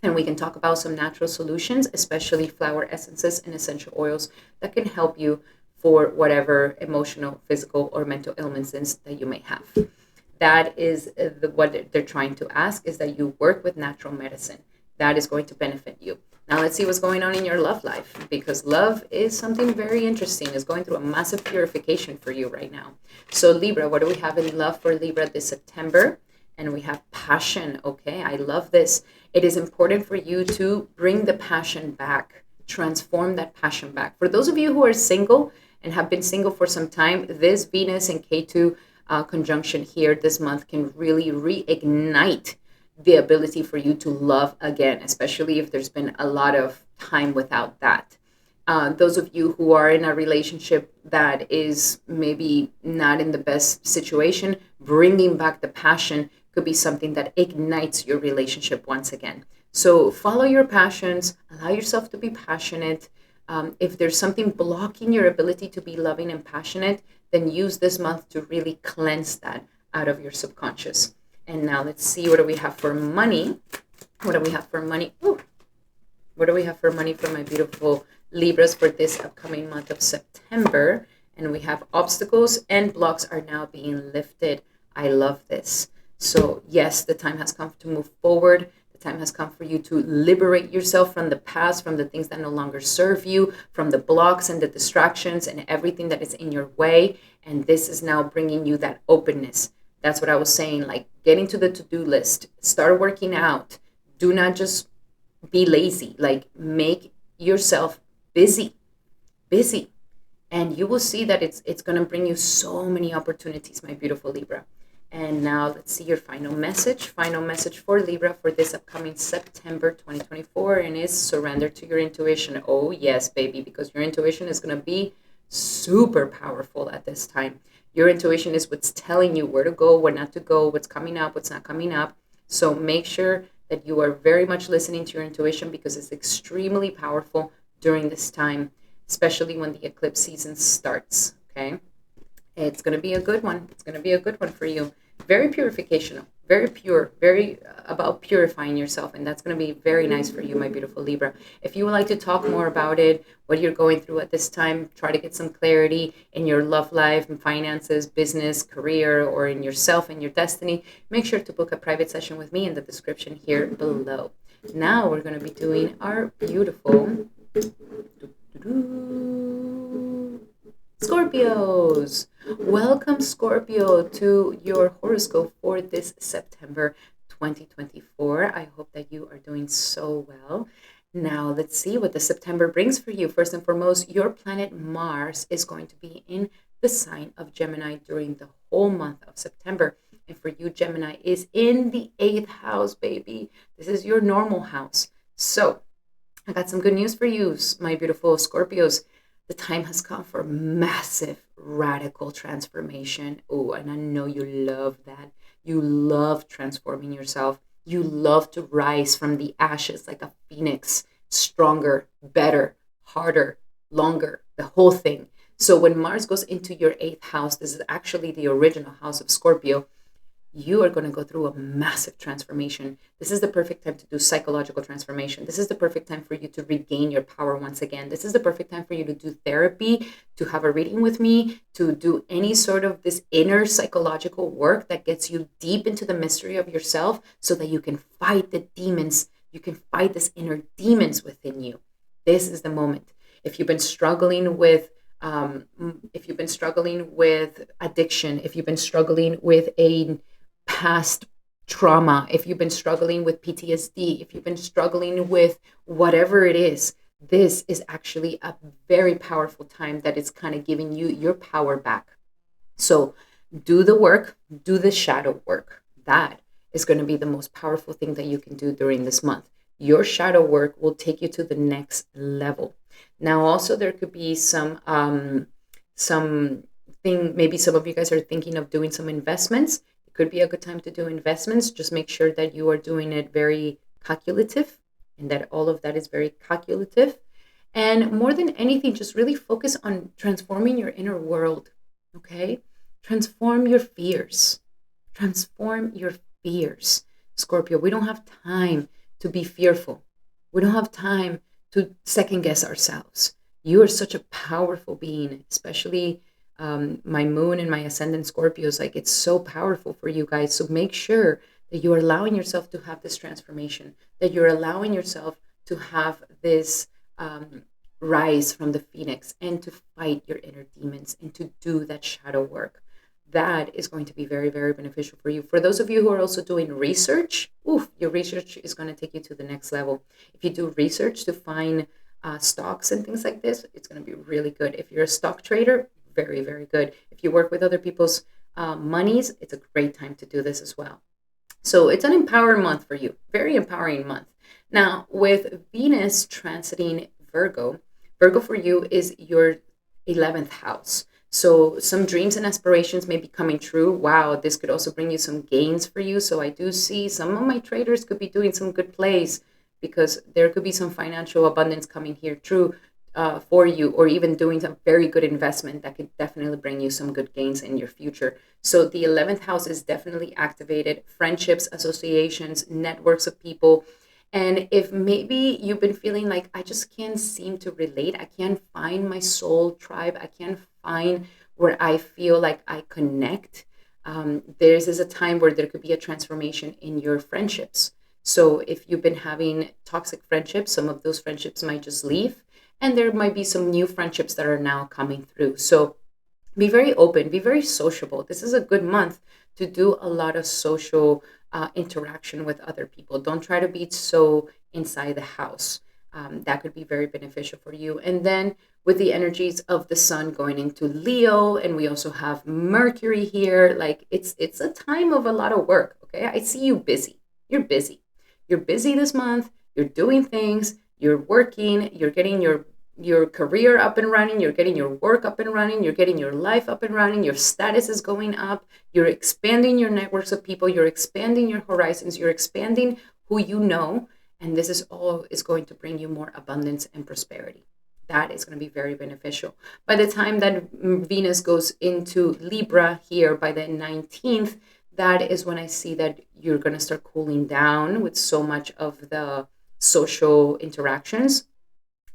And we can talk about some natural solutions, especially flower essences and essential oils that can help you for whatever emotional, physical, or mental ailments that you may have. That is what they're trying to ask, is that you work with natural medicine. That is going to benefit you. Now let's see what's going on in your love life, because love is something very interesting. It's going through a massive purification for you right now. So Libra, what do we have in love for Libra this September? And we have passion. Okay, I love this. It is important for you to bring the passion back, transform that passion back. For those of you who are single and have been single for some time, this Venus and Ketu conjunction here this month can really reignite the ability for you to love again, especially if there's been a lot of time without that. Those of you who are in a relationship that is maybe not in the best situation, bringing back the passion could be something that ignites your relationship once again. So follow your passions, allow yourself to be passionate. If there's something blocking your ability to be loving and passionate, then use this month to really cleanse that out of your subconscious. And now let's see, what do we have for money? What do we have for money? Ooh. What do we have for money for my beautiful Libras for this upcoming month of September? And we have obstacles and blocks are now being lifted. I love this. So yes, the time has come to move forward. The time has come for you to liberate yourself from the past, from the things that no longer serve you, from the blocks and the distractions and everything that is in your way. And this is now bringing you that openness. That's what I was saying, like getting to the to-do list, start working out. Do not just be lazy, like make yourself busy. And you will see that it's going to bring you so many opportunities, my beautiful Libra. And now let's see your final message. Final message for Libra for this upcoming September 2024, and is surrender to your intuition. Oh yes, baby, because your intuition is going to be super powerful at this time. Your intuition is what's telling you where to go, where not to go, what's coming up, what's not coming up. So make sure that you are very much listening to your intuition, because it's extremely powerful during this time, especially when the eclipse season starts, okay? It's going to be a good one. It's going to be a good one for you. Very purificational, very pure, very about purifying yourself. And that's going to be very nice for you, my beautiful Libra. If you would like to talk more about it, what you're going through at this time, try to get some clarity in your love life and finances, business, career, or in yourself and your destiny, make sure to book a private session with me in the description here below. Now we're going to be doing our beautiful Scorpios. Welcome, Scorpio, to your horoscope for this September 2024. I hope that you are doing so well. Now, let's see what the September brings for you. First and foremost, your planet Mars is going to be in the sign of Gemini during the whole month of September. And for you, Gemini is in the 8th house, baby. This is your normal house. So I got some good news for you, my beautiful Scorpios. The time has come for massive, radical transformation. Oh, and I know you love that. You love transforming yourself. You love to rise from the ashes like a phoenix, stronger, better, harder, longer, the whole thing. So when Mars goes into your eighth house, this is actually the original house of Scorpio, you are going to go through a massive transformation. This is the perfect time to do psychological transformation. This is the perfect time for you to regain your power once again. This is the perfect time for you to do therapy, to have a reading with me, to do any sort of this inner psychological work that gets you deep into the mystery of yourself so that you can fight the demons. You can fight this inner demons within you. This is the moment. If you've been struggling with addiction, if you've been struggling with a past trauma, if you've been struggling with PTSD, if you've been struggling with whatever it is, this is actually a very powerful time that is kind of giving you your power back. So do the work, do the shadow work. That is going to be the most powerful thing that you can do during this month. Your shadow work will take you to the next level. Now, also, there could be something, maybe some of you guys are thinking of doing some investments. It could be a good time to do investments. Just make sure that you are doing it very calculative and that all of that is very calculative. And more than anything, just really focus on transforming your inner world, okay? Transform your fears. Transform your fears. Scorpio, we don't have time to be fearful. We don't have time to second guess ourselves. You are such a powerful being, especially my moon and my ascendant Scorpios. Like, it's so powerful for you guys. So make sure that you are allowing yourself to have this transformation, that you're allowing yourself to have this rise from the phoenix and to fight your inner demons and to do that shadow work. That is going to be very, very beneficial for you. For those of you who are also doing research, your research is going to take you to the next level. If you do research to find stocks and things like this, it's going to be really good. If you're a stock trader, very, very good. If you work with other people's monies, it's a great time to do this as well. So it's an empowering month for you, very empowering month. Now, with Venus transiting Virgo, Virgo for you is your 11th house. So some dreams and aspirations may be coming true. Wow, this could also bring you some gains for you. So I do see some of my traders could be doing some good plays because there could be some financial abundance coming here true for you, or even doing a very good investment that could definitely bring you some good gains in your future. So the 11th house is definitely activated. Friendships, associations, networks of people. And if maybe you've been feeling like, I just can't seem to relate, I can't find my soul tribe, I can't find where I feel like I connect, there's a time where there could be a transformation in your friendships. So if you've been having toxic friendships, some of those friendships might just leave, and there might be some new friendships that are now coming through. So be very open, be very sociable. This is a good month to do a lot of social interaction with other people. Don't try to be so inside the house. That could be very beneficial for you. And then with the energies of the sun going into Leo, and we also have Mercury here, like it's a time of a lot of work. Okay, I see you busy. You're busy. You're busy this month. You're doing things. You're working. You're getting your career up and running, you're getting your work up and running, you're getting your life up and running, your status is going up, you're expanding your networks of people, you're expanding your horizons, you're expanding who you know, and this is all is going to bring you more abundance and prosperity. That is going to be very beneficial. By the time that Venus goes into Libra here by the 19th, that is when I see that you're going to start cooling down with so much of the social interactions.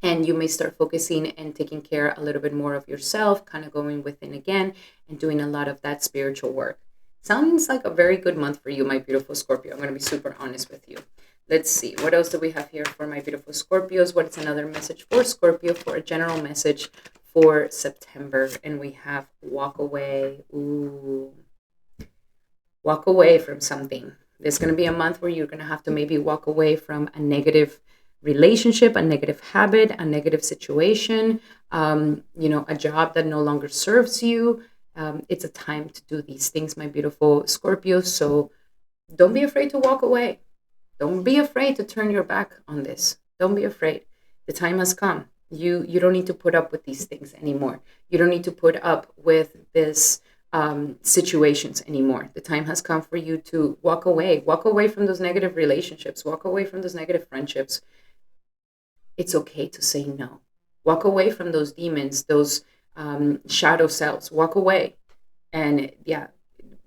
And you may start focusing and taking care a little bit more of yourself, kind of going within again and doing a lot of that spiritual work. Sounds like a very good month for you, my beautiful Scorpio. I'm going to be super honest with you. Let's see. What else do we have here for my beautiful Scorpios? What is another message for Scorpio, for a general message for September? And we have walk away. Ooh. Walk away from something. There's going to be a month where you're going to have to maybe walk away from a negative relationship, a negative habit, a negative situation, a job that no longer serves you. It's a time to do these things, my beautiful Scorpio. So don't be afraid to walk away. Don't be afraid to turn your back on this. Don't be afraid. The time has come. You don't need to put up with these things anymore. You don't need to put up with this situations anymore. The time has come for you to walk away from those negative relationships, walk away from those negative friendships. It's okay to say no. Walk away from those demons, those shadow selves. Walk away, and yeah,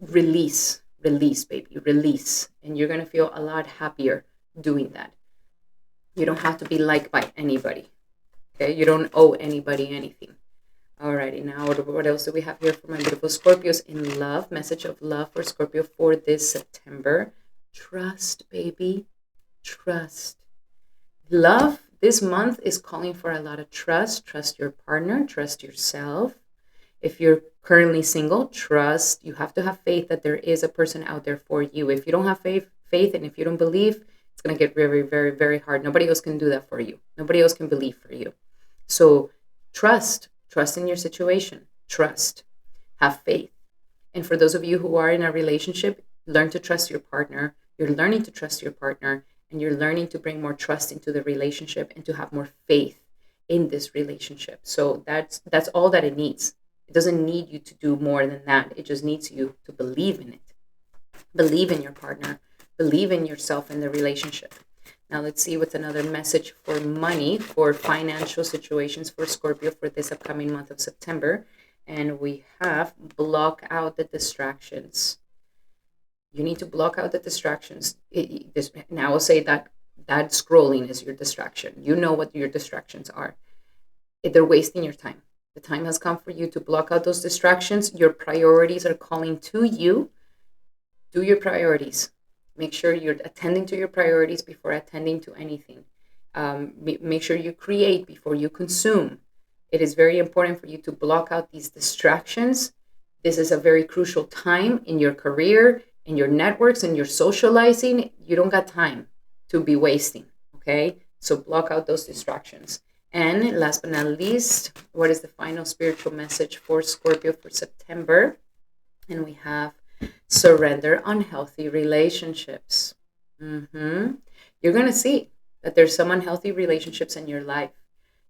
release, baby, release, and you're gonna feel a lot happier doing that. You don't have to be liked by anybody. Okay, you don't owe anybody anything. Alrighty, now what else do we have here for my beautiful Scorpios in love? Message of love for Scorpio for this September. Trust, baby. Trust. Love this month is calling for a lot of trust. Trust your partner. Trust yourself. If you're currently single, trust. You have to have faith that there is a person out there for you. If you don't have faith, and if you don't believe, it's going to get very, very, very hard. Nobody else can do that for you. Nobody else can believe for you. So trust in your situation, trust, have faith. And for those of you who are in a relationship, learn to trust your partner. You're learning to trust your partner, and you're learning to bring more trust into the relationship and to have more faith in this relationship. So that's all that it needs. It doesn't need you to do more than that. It just needs you to believe in it. Believe in your partner. Believe in yourself in the relationship. Now let's see what's another message for money, for financial situations for Scorpio for this upcoming month of September. And we have block out the distractions. You need to block out the distractions. Now I'll say that scrolling is your distraction. You know what your distractions are. They're wasting your time. The time has come for you to block out those distractions. Your priorities are calling to you. Do your priorities. Make sure you're attending to your priorities before attending to anything. Make sure you create before you consume. It is very important for you to block out these distractions. This is a very crucial time in your career, in your networks, and your socializing. You don't got time to be wasting, okay? So block out those distractions. And last but not least, what is the final spiritual message for Scorpio for September? And we have surrender unhealthy relationships. You're going to see that there's some unhealthy relationships in your life.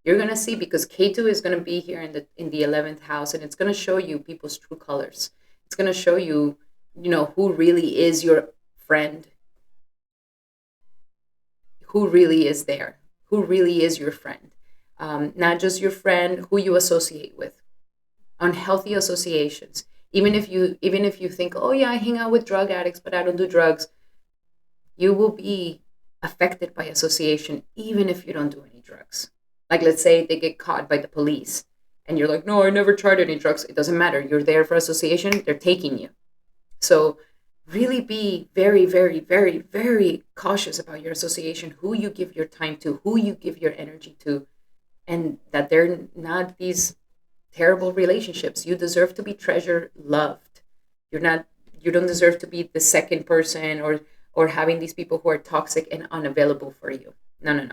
You're going to see, because K2 is going to be here in the 11th house, and it's going to show you people's true colors. It's going to show you, who really is your friend, who really is there, who really is your friend. Not just your friend, who you associate with. Unhealthy associations. Even if you think, oh yeah, I hang out with drug addicts, but I don't do drugs, you will be affected by association, even if you don't do any drugs. Like, let's say they get caught by the police, and you're like, no, I never tried any drugs. It doesn't matter. You're there for association. They're taking you. So really be very, very, very, very cautious about your association, who you give your time to, who you give your energy to, and that they're not these terrible relationships. You deserve to be treasured, loved. You don't deserve to be the second person or having these people who are toxic and unavailable for you. No.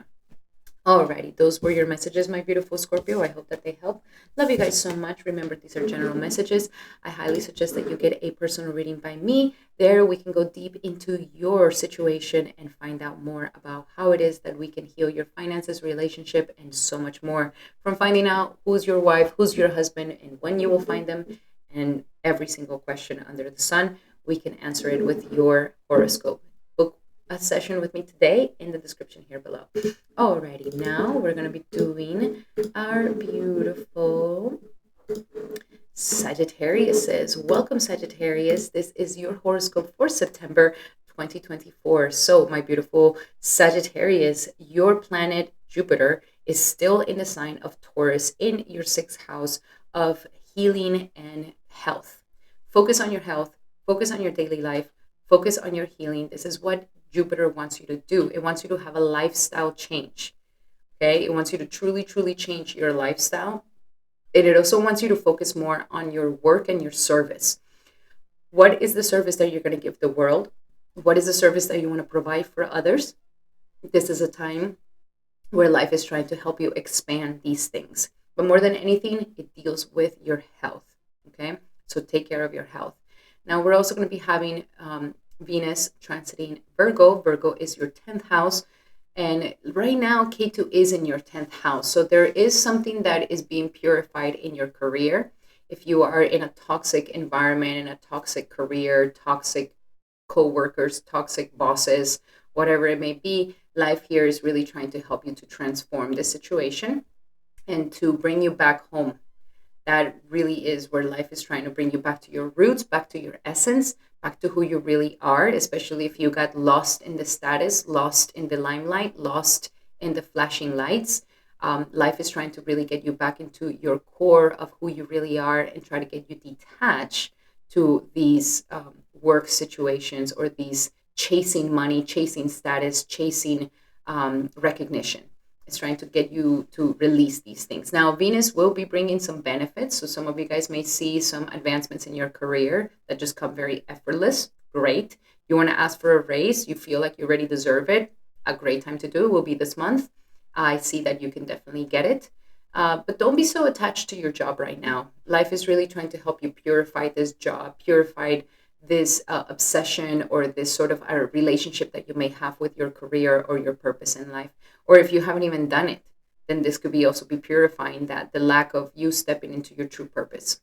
Alrighty, those were your messages, my beautiful Scorpio. I hope that they help. Love you guys so much. Remember, these are general messages. I highly suggest that you get a personal reading by me. There we can go deep into your situation and find out more about how it is that we can heal your finances, relationship, and so much more. From finding out who's your wife, who's your husband, and when you will find them, and every single question under the sun, we can answer it with your horoscope. Book a session with me today in the description here below. Alrighty, now we're going to be doing our beautiful Sagittariuses. Welcome, Sagittarius. This is your horoscope for September 2024. So, my beautiful Sagittarius, your planet Jupiter is still in the sign of Taurus in your 6th house of healing and health. Focus on your health, focus on your daily life, focus on your healing. This is what Jupiter wants you to do. It wants you to have a lifestyle change. Okay? It wants you to truly, truly change your lifestyle. And it also wants you to focus more on your work and your service. What is the service that you're going to give the world? What is the service that you want to provide for others? This is a time where life is trying to help you expand these things. But more than anything, it deals with your health. Okay? So take care of your health. Now, we're also going to be having Venus transiting Virgo. Virgo is your 10th house. And right now, K2 is in your 10th house. So there is something that is being purified in your career. If you are in a toxic environment, in a toxic career, toxic co-workers, toxic bosses, whatever it may be, life here is really trying to help you to transform the situation and to bring you back home. That really is where life is trying to bring you back to your roots, back to your essence, back to who you really are, especially if you got lost in the status, lost in the limelight, lost in the flashing lights. Life is trying to really get you back into your core of who you really are and try to get you detached to these work situations or these chasing money, chasing status, chasing recognition. It's trying to get you to release these things. Now, Venus will be bringing some benefits. So some of you guys may see some advancements in your career that just come very effortless. Great. You want to ask for a raise. You feel like you already deserve it. A great time to do it will be this month. I see that you can definitely get it. But don't be so attached to your job right now. Life is really trying to help you purify this job, purify this obsession or this sort of a relationship that you may have with your career or your purpose in life. Or if you haven't even done it, then this could be also be purifying that, the lack of you stepping into your true purpose.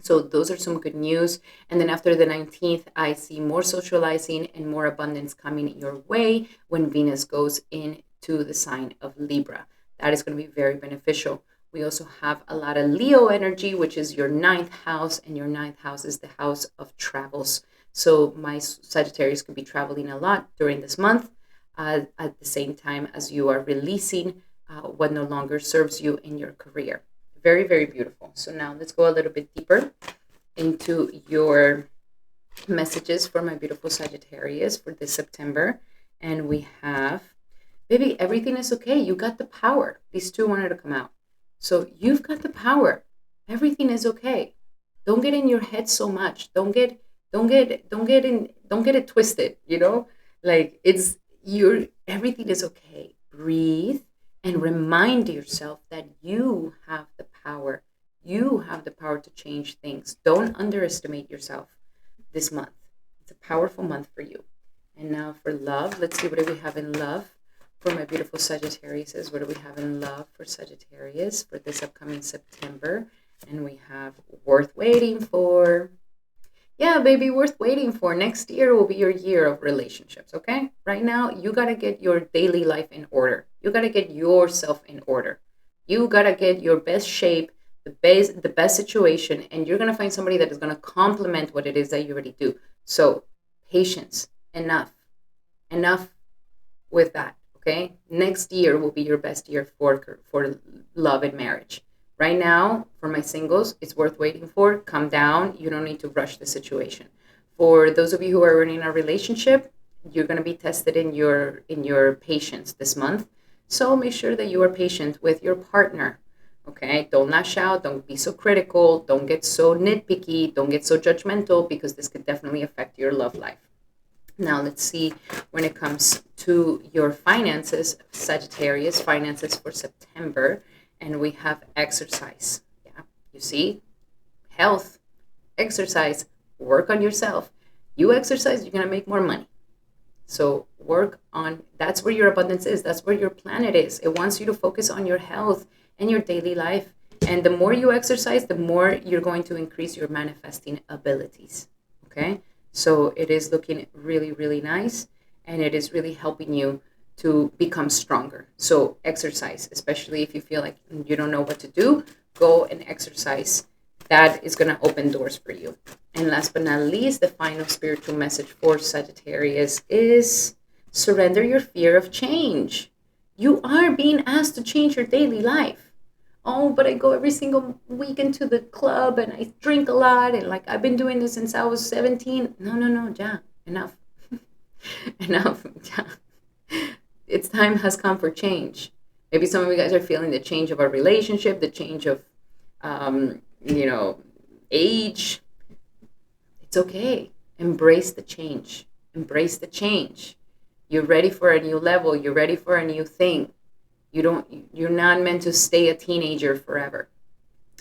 So those are some good news. And then after the 19th, I see more socializing and more abundance coming your way when Venus goes into the sign of Libra. That is going to be very beneficial. We also have a lot of Leo energy, which is your 9th house, and your 9th house is the house of travels. So my Sagittarius could be traveling a lot during this month at the same time as you are releasing what no longer serves you in your career. Very, very beautiful. So now let's go a little bit deeper into your messages for my beautiful Sagittarius for this September. And we have, baby, everything is okay. You got the power. These two wanted to come out. So you've got the power. Everything is okay. Don't get in your head so much. Don't get it twisted, you know? Like everything is okay. Breathe and remind yourself that you have the power. You have the power to change things. Don't underestimate yourself this month. It's a powerful month for you. And now for love, let's see what do we have in love for my beautiful Sagittarius. What do we have in love for Sagittarius for this upcoming September? And we have worth waiting for. Yeah, baby, worth waiting for. Next year will be your year of relationships, okay? Right now, you got to get your daily life in order. You got to get yourself in order. You got to get your best shape, the best situation, and you're going to find somebody that is going to complement what it is that you already do. So, patience, enough with that, okay? Next year will be your best year for love and marriage. Right now, for my singles, it's worth waiting for. Calm down. You don't need to rush the situation. For those of you who are in a relationship, you're going to be tested in your patience this month. So make sure that you are patient with your partner. Okay? Don't lash out. Don't be so critical. Don't get so nitpicky. Don't get so judgmental, because this could definitely affect your love life. Now, let's see when it comes to your finances, Sagittarius, finances for September. And we have exercise. Yeah, you see, health, exercise, work on yourself. You exercise, you're going to make more money. So work on, that's where your abundance is. That's where your planet is. It wants you to focus on your health and your daily life. And the more you exercise, the more you're going to increase your manifesting abilities. Okay? So it is looking really, really nice. And it is really helping you to become stronger. So exercise, especially if you feel like you don't know what to do, go and exercise. That is going to open doors for you. And last but not least, the final spiritual message for Sagittarius is surrender your fear of change. You are being asked to change your daily life. Oh, but I go every single weekend to the club and I drink a lot, and like I've been doing this since I was 17. No, yeah, enough. Enough. Yeah. Its time has come for change. Maybe some of you guys are feeling the change of a relationship, the change of, age. It's okay. Embrace the change. Embrace the change. You're ready for a new level. You're ready for a new thing. You're not meant to stay a teenager forever.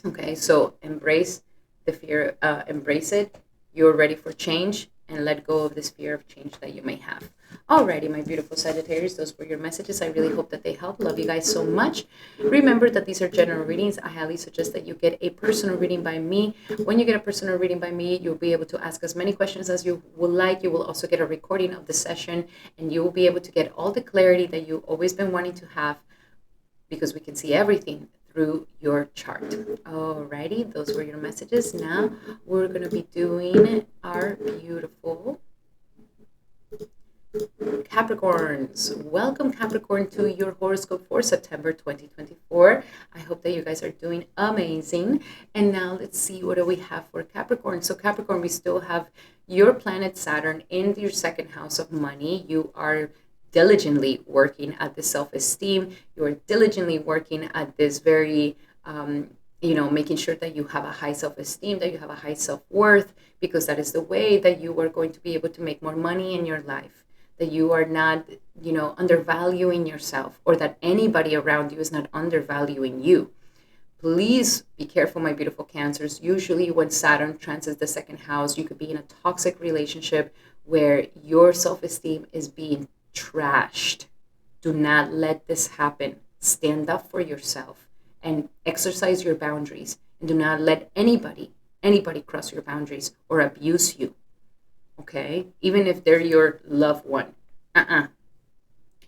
Okay, so embrace the fear. Embrace it. You're ready for change, and let go of this fear of change that you may have. Alrighty, my beautiful Sagittarius, those were your messages. I really hope that they help. Love you guys so much. Remember that these are general readings. I highly suggest that you get a personal reading by me. When you get a personal reading by me, you'll be able to ask as many questions as you would like. You will also get a recording of the session, and you will be able to get all the clarity that you've always been wanting to have, because we can see everything through your chart. Alrighty, those were your messages. Now we're going to be doing our beautiful Capricorns. Welcome, Capricorn, to your horoscope for September 2024. I hope that you guys are doing amazing. And now let's see, what do we have for Capricorn? So Capricorn, we still have your planet Saturn in your second house of money. You are diligently working at the self-esteem. You are diligently working at this very, making sure that you have a high self-esteem, that you have a high self-worth, because that is the way that you are going to be able to make more money in your life. That you are not, undervaluing yourself, or that anybody around you is not undervaluing you. Please be careful, my beautiful Cancers. Usually when Saturn transits the second house, you could be in a toxic relationship where your self-esteem is being trashed. Do not let this happen. Stand up for yourself and exercise your boundaries, and do not let anybody cross your boundaries or abuse you. Okay? Even if they're your loved one.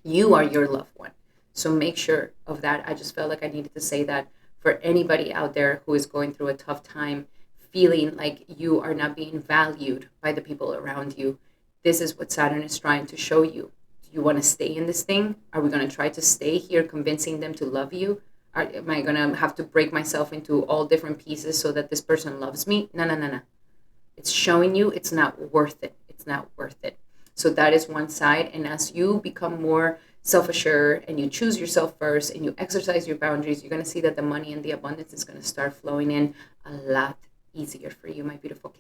You are your loved one. So make sure of that. I just felt like I needed to say that for anybody out there who is going through a tough time, feeling like you are not being valued by the people around you. This is what Saturn is trying to show you. Do you want to stay in this thing? Are we going to try to stay here convincing them to love you? Am I going to have to break myself into all different pieces so that this person loves me? No. It's showing you it's not worth it. It's not worth it. So that is one side. And as you become more self-assured and you choose yourself first and you exercise your boundaries, you're going to see that the money and the abundance is going to start flowing in a lot easier for you, my beautiful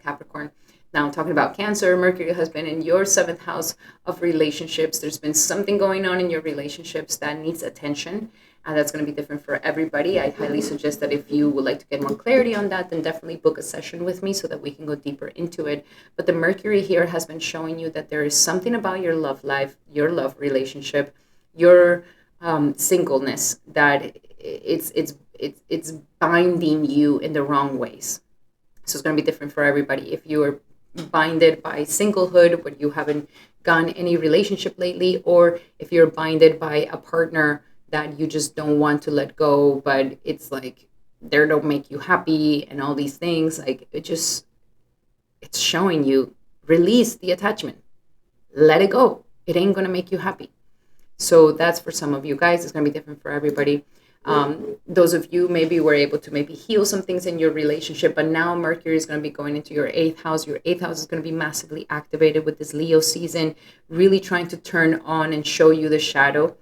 Capricorn. Now, I'm talking about Cancer, Mercury husband, in your seventh house of relationships. There's been something going on in your relationships that needs attention. That's going to be different for everybody. I highly suggest that if you would like to get more clarity on that, then definitely book a session with me so that we can go deeper into it. But the Mercury here has been showing you that there is something about your love life, your love relationship, your singleness, that it's binding you in the wrong ways. So it's going to be different for everybody. If you are binded by singlehood, but you haven't gotten any relationship lately, or if you're binded by a partner that you just don't want to let go, but it's like they don't make you happy and all these things, like it's showing you, release the attachment, let it go. It ain't going to make you happy. So that's for some of you guys. It's going to be different for everybody. Those of you maybe were able to maybe heal some things in your relationship, but now Mercury is going to be going into your eighth house. Your eighth house is going to be massively activated with this Leo season, really trying to turn on and show you the shadow,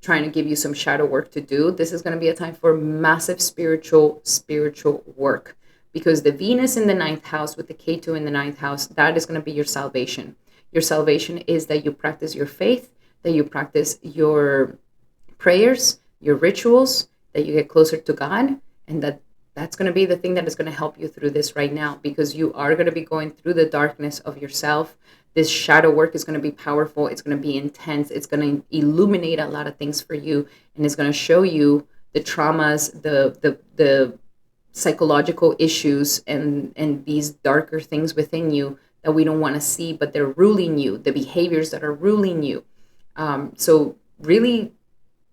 trying to give you some shadow work to do. This is going to be a time for massive spiritual work, because the Venus in the ninth house with the Ketu in the ninth house, that is going to be your salvation. Your salvation is that you practice your faith, that you practice your prayers, your rituals, that you get closer to God, and that's going to be the thing that is going to help you through this right now, because you are going to be going through the darkness of yourself. This shadow work is going to be powerful. It's going to be intense. It's going to illuminate a lot of things for you, and it's going to show you the traumas, the psychological issues, and these darker things within you that we don't want to see, but they're ruling you, the behaviors that are ruling you. So really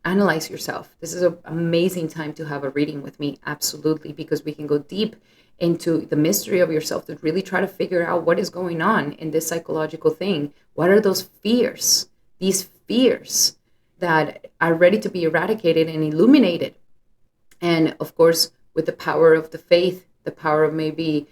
analyze yourself. This is an amazing time to have a reading with me, absolutely, because we can go deep into the mystery of yourself to really try to figure out what is going on in this psychological thing. What are those fears? These fears that are ready to be eradicated and illuminated. And of course, with the power of the faith, the power of maybe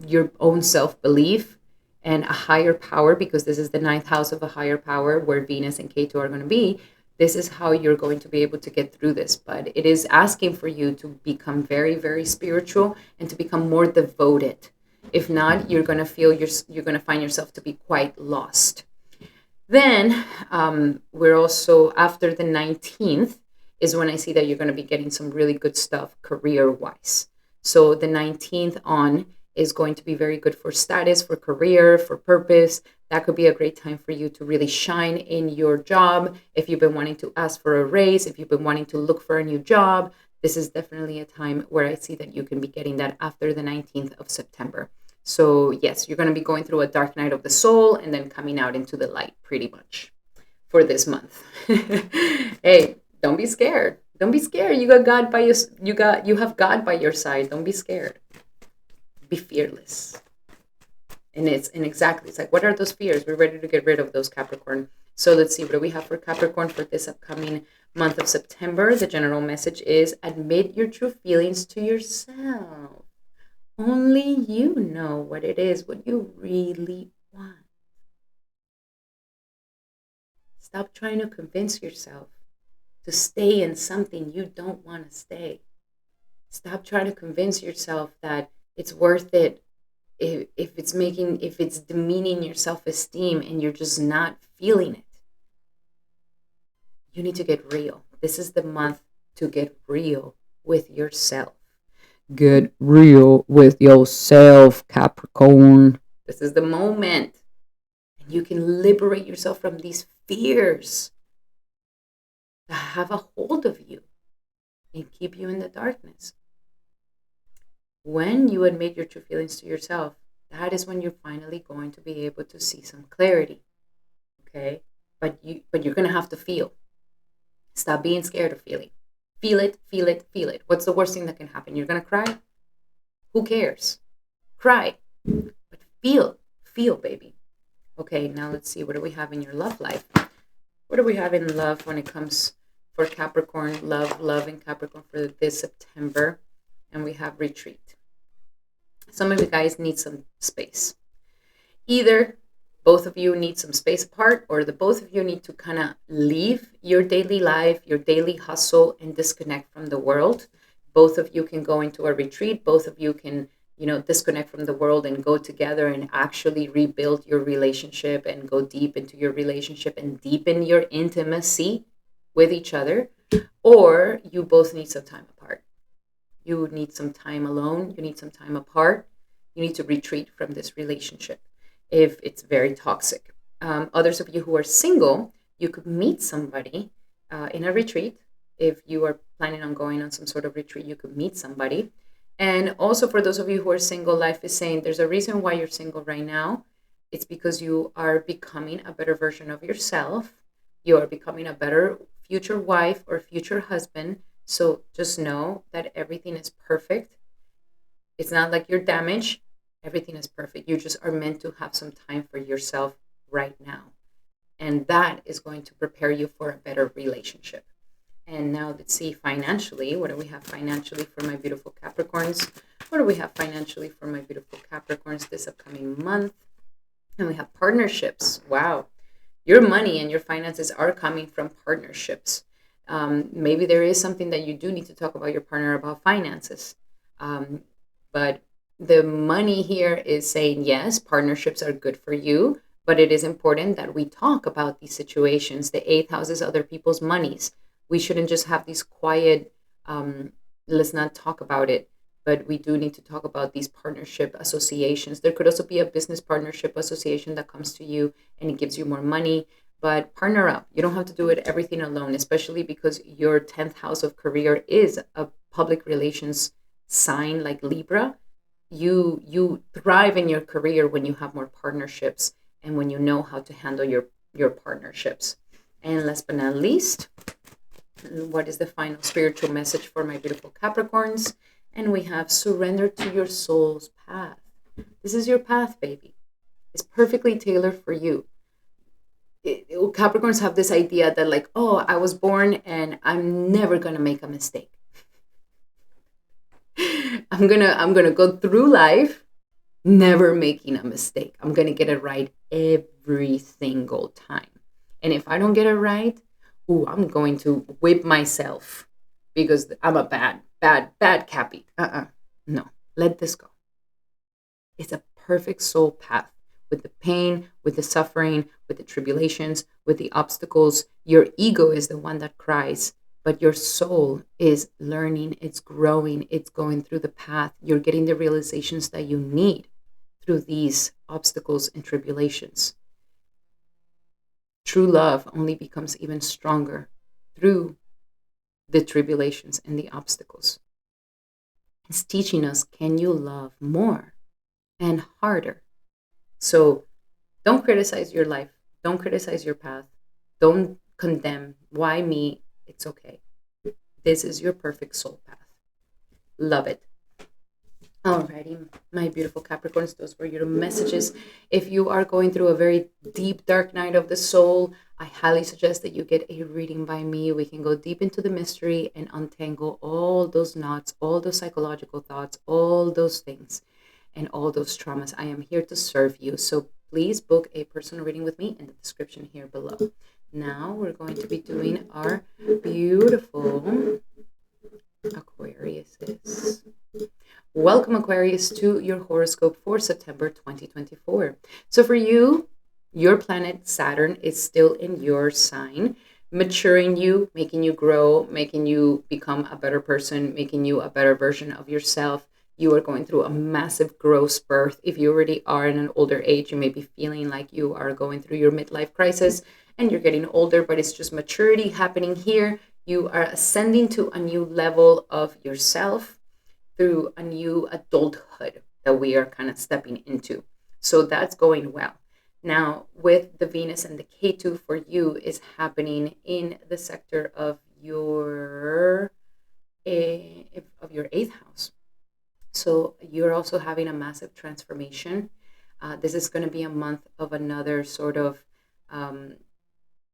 your own self-belief and a higher power, because this is the ninth house of a higher power where Venus and Ketu are going to be. This is how you're going to be able to get through this. But it is asking for you to become very, very spiritual and to become more devoted. If not, you're going to feel you're going to find yourself to be quite lost. Then we're also, after the 19th is when I see that you're going to be getting some really good stuff career-wise. So the 19th on is going to be very good for status, for career, for purpose. That could be a great time for you to really shine in your job. If you've been wanting to ask for a raise, if you've been wanting to look for a new job, this is definitely a time where I see that you can be getting that after the 19th of September. So yes, you're going to be going through a dark night of the soul and then coming out into the light pretty much for this month. Hey, don't be scared. Don't be scared. You got God by you have God by your side. Don't be scared. Be fearless. And it's like, what are those fears? We're ready to get rid of those, Capricorn. So let's see, what do we have for Capricorn for this upcoming month of September? The general message is admit your true feelings to yourself. Only you know what it is, what you really want. Stop trying to convince yourself to stay in something you don't want to stay. Stop trying to convince yourself that it's worth it if it's demeaning your self-esteem and you're just not feeling it. You need to get real. This is the month to get real with yourself. Get real with yourself, Capricorn. This is the moment. And you can liberate yourself from these fears that have a hold of you and keep you in the darkness. When you admit your true feelings to yourself, that is when you're finally going to be able to see some clarity. Okay? But you're going to have to feel. Stop being scared of feeling. Feel it, feel it, feel it. What's the worst thing that can happen? You're going to cry? Who cares? Cry. But feel, baby. Okay, now let's see. What do we have in your love life? What do we have in love when it comes for Capricorn? Love in Capricorn for this September. And we have retreat. Some of you guys need some space. Either both of you need some space apart, or the both of you need to kind of leave your daily life, your daily hustle, and disconnect from the world. Both of you can go into a retreat. Both of you can, disconnect from the world and go together and actually rebuild your relationship and go deep into your relationship and deepen your intimacy with each other. Or you both need some time apart. You need some time alone. You need some time apart. You need to retreat from this relationship if it's very toxic. Others of you who are single, you could meet somebody in a retreat. If you are planning on going on some sort of retreat, you could meet somebody. And also for those of you who are single, life is saying there's a reason why you're single right now. It's because you are becoming a better version of yourself. You are becoming a better future wife or future husband. So just know that everything is perfect. It's not like you're damaged. Everything is perfect. You just are meant to have some time for yourself right now. And that is going to prepare you for a better relationship. And now let's see financially. What do we have financially for my beautiful Capricorns? What do we have financially for my beautiful Capricorns this upcoming month? And we have partnerships. Wow. Your money and your finances are coming from partnerships. Maybe there is something that you do need to talk about your partner about finances. But the money here is saying, yes, partnerships are good for you, but it is important that we talk about these situations. The eighth house is other people's monies. We shouldn't just have these quiet, let's not talk about it, but we do need to talk about these partnership associations. There could also be a business partnership association that comes to you and it gives you more money. But partner up. You don't have to do it everything alone, especially because your 10th house of career is a public relations sign like Libra. You thrive in your career when you have more partnerships and when you know how to handle your partnerships. And last but not least, what is the final spiritual message for my beautiful Capricorns? And we have surrender to your soul's path. This is your path, baby. It's perfectly tailored for you. Capricorns have this idea that like, oh, I was born and I'm never gonna make a mistake. I'm gonna go through life never making a mistake. I'm gonna get it right every single time. And if I don't get it right, I'm going to whip myself because I'm a bad Cappy. No, let this go. It's a perfect soul path. With the pain, with the suffering, with the tribulations, with the obstacles. Your ego is the one that cries, but your soul is learning, it's growing, it's going through the path. You're getting the realizations that you need through these obstacles and tribulations. True love only becomes even stronger through the tribulations and the obstacles. It's teaching us, can you love more and harder? So don't criticize your life. Don't criticize your path. Don't condemn. Why me? It's okay. This is your perfect soul path. Love it. Alrighty, my beautiful Capricorns, those were your messages. If you are going through a very deep, dark night of the soul, I highly suggest that you get a reading by me. We can go deep into the mystery and untangle all those knots, all those psychological thoughts, all those things, and all those traumas. I am here to serve you. So please book a personal reading with me in the description here below. Now we're going to be doing our beautiful Aquariuses. Welcome, Aquarius, to your horoscope for September 2024. So for you, your planet Saturn is still in your sign, maturing you, making you grow, making you become a better person, making you a better version of yourself. You are going through a massive growth spurt. If you already are in an older age, you may be feeling like you are going through your midlife crisis and you're getting older, but it's just maturity happening here. You are ascending to a new level of yourself through a new adulthood that we are kind of stepping into. So that's going well. Now, with the Venus and the Ketu for you is happening in the sector of your 8th house. So you're also having a massive transformation. This is going to be a month of another sort of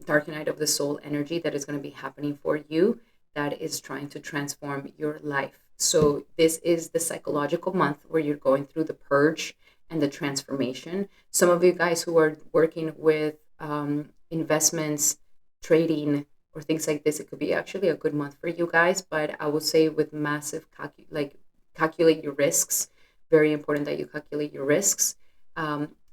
dark night of the soul energy that is going to be happening for you, that is trying to transform your life. So this is the psychological month where you're going through the purge and the transformation. Some of you guys who are working with investments, trading, or things like this, it could be actually a good month for you guys. But I would say with massive calculate your risks. Very important that you calculate your risks.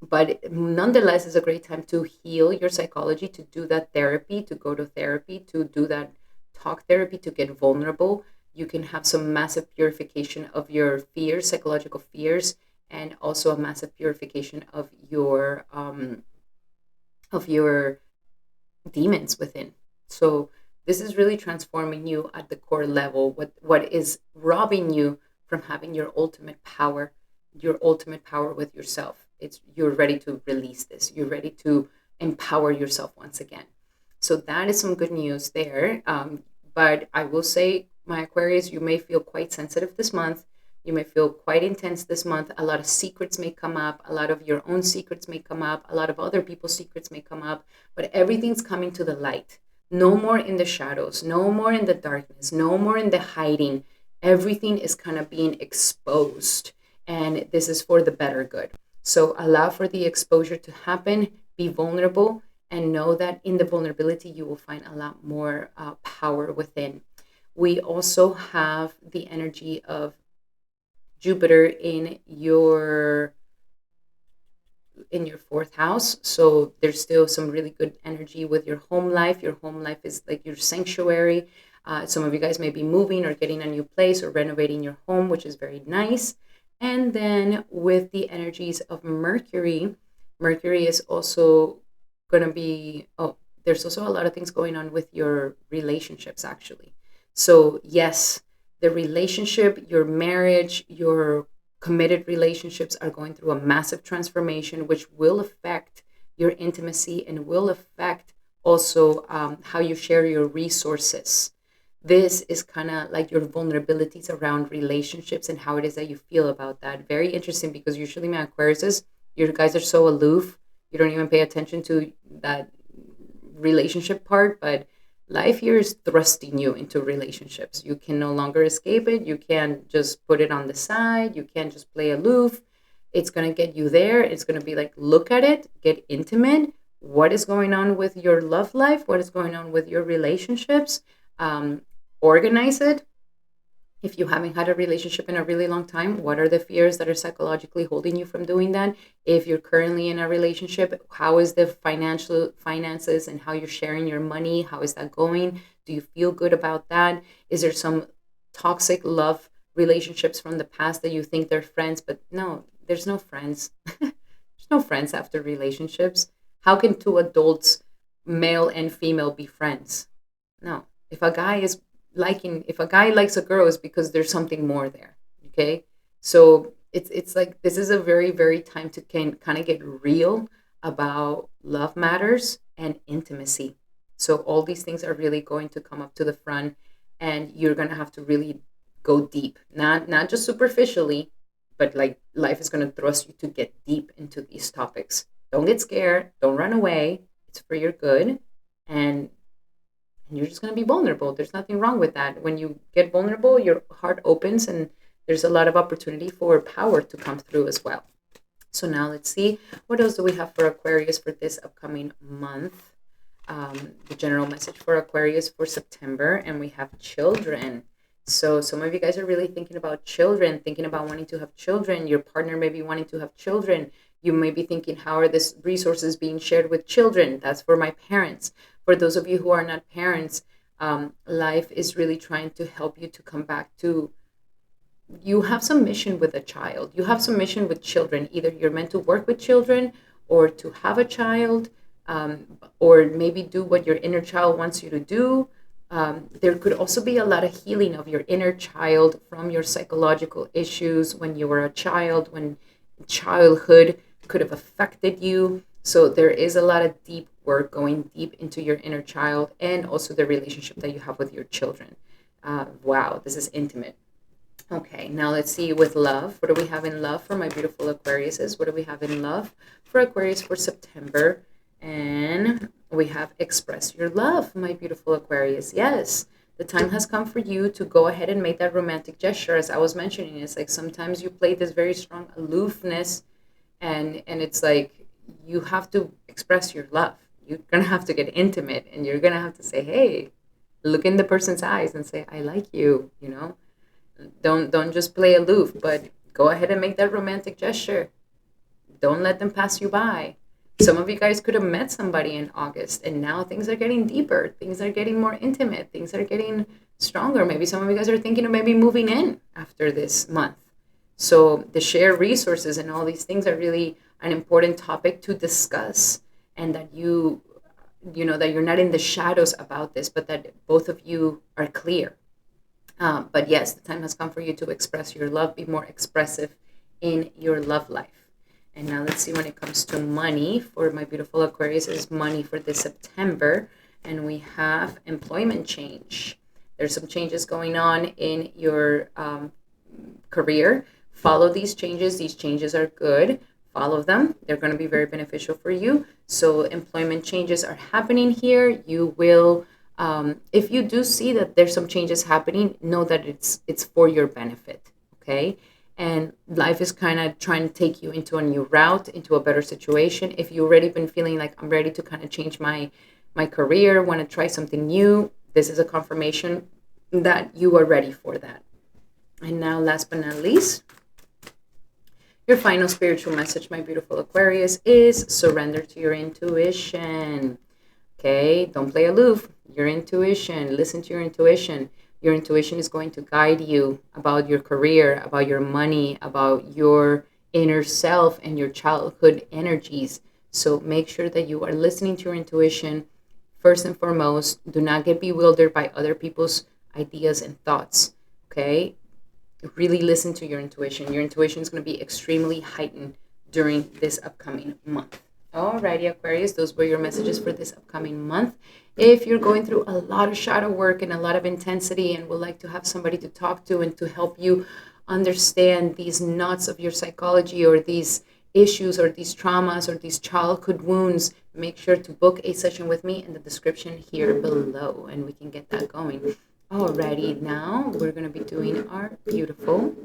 But nonetheless, it's a great time to heal your psychology, to do that therapy, to go to therapy, to do that talk therapy, to get vulnerable. You can have some massive purification of your fears, psychological fears, and also a massive purification of your demons within. So this is really transforming you at the core level. What is robbing you from having your ultimate power with yourself. You're ready to release this. You're ready to empower yourself once again. So that is some good news there. But I will say, my Aquarius, you may feel quite sensitive this month. You may feel quite intense this month. A lot of secrets may come up. A lot of your own secrets may come up. A lot of other people's secrets may come up. But everything's coming to the light. No more in the shadows. No more in the darkness. No more in the hiding. Everything is kind of being exposed. And this is for the better good. So allow for the exposure to happen. Be vulnerable. And know that in the vulnerability, you will find a lot more power within. We also have the energy of Jupiter in your 4th house. So there's still some really good energy with your home life. Your home life is like your sanctuary. Some of you guys may be moving or getting a new place or renovating your home, which is very nice. And then with the energies of Mercury is also going to be, there's also a lot of things going on with your relationships, actually. So yes, the relationship, your marriage, your committed relationships are going through a massive transformation, which will affect your intimacy and will affect also how you share your resources. This is kind of like your vulnerabilities around relationships and how it is that you feel about that. Very interesting, because usually my Aquariuses, you guys are so aloof. You don't even pay attention to that relationship part, but life here is thrusting you into relationships. You can no longer escape it. You can't just put it on the side. You can't just play aloof. It's going to get you there. It's going to be like, look at it, get intimate. What is going on with your love life? What is going on with your relationships? Organize it. If you haven't had a relationship in a really long time, what are the fears that are psychologically holding you from doing that? If you're currently in a relationship, how is the finances and how you're sharing your money? How is that going? Do you feel good about that? Is there some toxic love relationships from the past that you think they're friends, but no, there's no friends. There's no friends after relationships. How can two adults, male and female, be friends? No. If a guy likes a girl, it's because there's something more there. Okay. So it's like this is a very, very time to kind of get real about love matters and intimacy. So all these things are really going to come up to the front, and you're gonna have to really go deep. Not just superficially, but like life is gonna thrust you to get deep into these topics. Don't get scared, don't run away. It's for your good. And you're just going to be vulnerable. There's nothing wrong with that. When you get vulnerable, your heart opens, and there's a lot of opportunity for power to come through as well. So now let's see, what else do we have for Aquarius for this upcoming month? The general message for Aquarius for September, and we have children. So some of you guys are really thinking about children, thinking about wanting to have children. Your partner may be wanting to have children. You may be thinking, how are these resources being shared with children? That's for my parents. For those of you who are not parents, life is really trying to help you to come back to, you have some mission with a child. You have some mission with children. Either you're meant to work with children or to have a child, or maybe do what your inner child wants you to do. There could also be a lot of healing of your inner child from your psychological issues when you were a child, when childhood could have affected you. So there is a lot of deep work going deep into your inner child, and also the relationship that you have with your children. Wow, this is intimate. Okay, now let's see with love. What do we have in love for my beautiful Aquariuses? What do we have in love for Aquarius for September? And we have express your love, my beautiful Aquarius. Yes, the time has come for you to go ahead and make that romantic gesture. As I was mentioning, it's like sometimes you play this very strong aloofness, and it's like you have to express your love. You're gonna have to get intimate, and you're gonna have to say, hey, look in the person's eyes and say, I like you, you know. Don't just play aloof, but go ahead and make that romantic gesture. Don't let them pass you by. Some of you guys could have met somebody in August, and now things are getting deeper. Things are getting more intimate. Things are getting stronger. Maybe some of you guys are thinking of maybe moving in after this month. So the shared resources and all these things are really an important topic to discuss, and that you know that you're not in the shadows about this, but that both of you are clear. But yes, the time has come for you to express your love, be more expressive in your love life. And now let's see when it comes to money for my beautiful Aquarius is money for this September. And we have employment change. There's some changes going on in your career. Follow these changes. These changes are good. Follow them. They're going to be very beneficial for you. So employment changes are happening here. You will, if you do see that there's some changes happening, know that it's for your benefit, okay? And life is kind of trying to take you into a new route, into a better situation. If you've already been feeling like I'm ready to kind of change my career, want to try something new, this is a confirmation that you are ready for that. And now, last but not least, your final spiritual message, my beautiful Aquarius, is surrender to your intuition. Okay, don't play aloof. Your intuition, listen to your intuition. Your intuition is going to guide you about your career, about your money, about your inner self and your childhood energies. So make sure that you are listening to your intuition first and foremost. Do not get bewildered by other people's ideas and thoughts. Okay, really listen to your intuition. Your intuition is going to be extremely heightened during this upcoming month. Alrighty, Aquarius, those were your messages for this upcoming month. If you're going through a lot of shadow work and a lot of intensity and would like to have somebody to talk to and to help you understand these knots of your psychology or these issues or these traumas or these childhood wounds, make sure to book a session with me in the description here below, and we can get that going. Alrighty, now we're going to be doing our beautiful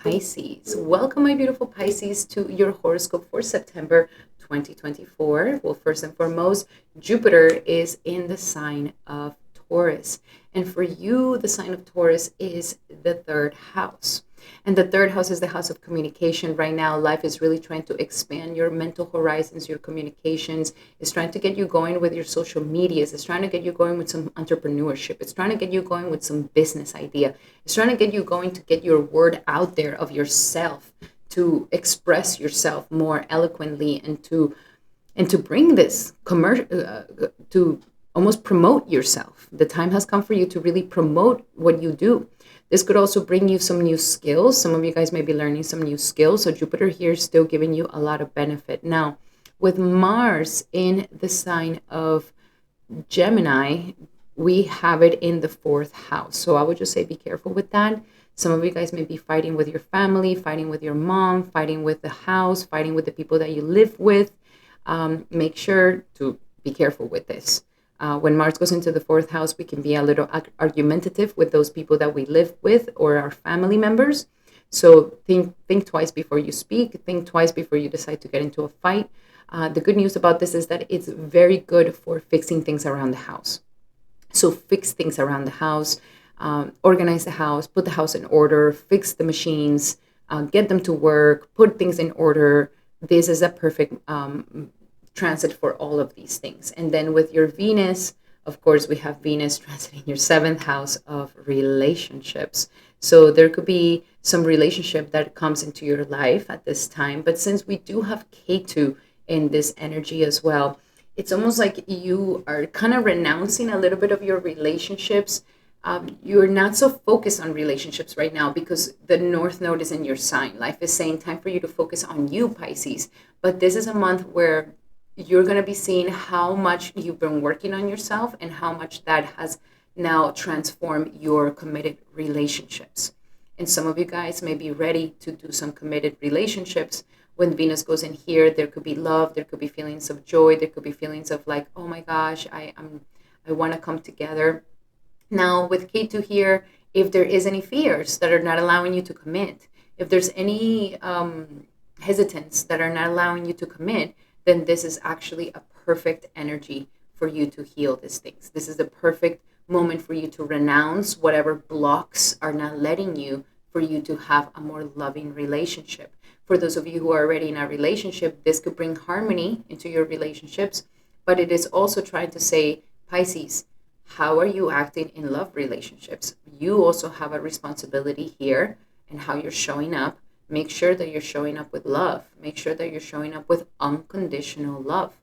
Pisces. Welcome, my beautiful Pisces, to your horoscope for September 2024. Well, first and foremost, Jupiter is in the sign of Taurus. And for you, the sign of Taurus is the third house. And the third house is the house of communication. Right now, life is really trying to expand your mental horizons, your communications. It's trying to get you going with your social medias. It's trying to get you going with some entrepreneurship. It's trying to get you going with some business idea. It's trying to get you going to get your word out there of yourself, to express yourself more eloquently, and to bring this commercial to almost promote yourself. The time has come for you to really promote what you do. This could also bring you some new skills. Some of you guys may be learning some new skills. So Jupiter here is still giving you a lot of benefit. Now, with Mars in the sign of Gemini, we have it in the fourth house. So I would just say be careful with that. Some of you guys may be fighting with your family, fighting with your mom, fighting with the house, fighting with the people that you live with. Make sure to be careful with this. When Mars goes into the fourth house, we can be a little argumentative with those people that we live with or our family members. So think twice before you speak. Think twice before you decide to get into a fight. The good news about this is that it's very good for fixing things around the house. So fix things around the house, organize the house, put the house in order, fix the machines, get them to work, put things in order. This is a perfect transit for all of these things. And then with your Venus, of course, we have Venus transiting your seventh house of relationships. So there could be some relationship that comes into your life at this time. But since we do have Ketu in this energy as well, it's almost like you are kind of renouncing a little bit of your relationships. You're not so focused on relationships right now because the North Node is in your sign. Life is saying time for you to focus on you, Pisces. But this is a month where you're going to be seeing how much you've been working on yourself and how much that has now transformed your committed relationships. And some of you guys may be ready to do some committed relationships. When Venus goes in here, there could be love, there could be feelings of joy, there could be feelings of like, oh my gosh, I want to come together. Now with Ketu here, if there is any fears that are not allowing you to commit, if there's any hesitance that are not allowing you to commit, then this is actually a perfect energy for you to heal these things. This is the perfect moment for you to renounce whatever blocks are not letting you, for you to have a more loving relationship. For those of you who are already in a relationship, this could bring harmony into your relationships, but it is also trying to say, Pisces, how are you acting in love relationships? You also have a responsibility here and how you're showing up. Make sure that you're showing up with love. Make sure that you're showing up with unconditional love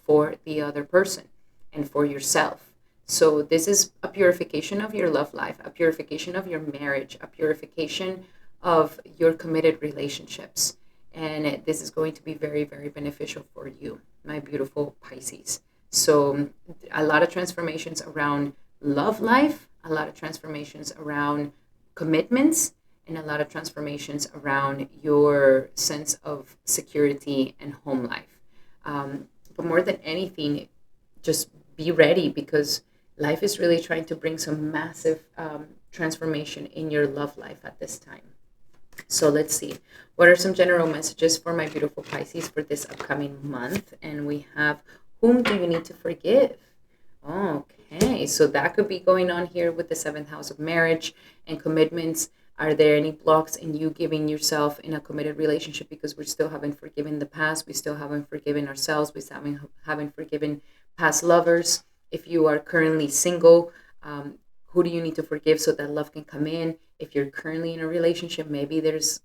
for the other person and for yourself. So this is a purification of your love life, a purification of your marriage, a purification of your committed relationships. And this is going to be very, very beneficial for you, my beautiful Pisces. So a lot of transformations around love life, a lot of transformations around commitments, and a lot of transformations around your sense of security and home life. But more than anything, just be ready because life is really trying to bring some massive transformation in your love life at this time. So let's see. What are some general messages for my beautiful Pisces for this upcoming month? And we have, whom do you need to forgive? Okay, so that could be going on here with the seventh house of marriage and commitments. Are there any blocks in you giving yourself in a committed relationship because we still haven't forgiven the past? We still haven't forgiven ourselves. We still haven't forgiven past lovers. If you are currently single, who do you need to forgive so that love can come in? If you're currently in a relationship, maybe there's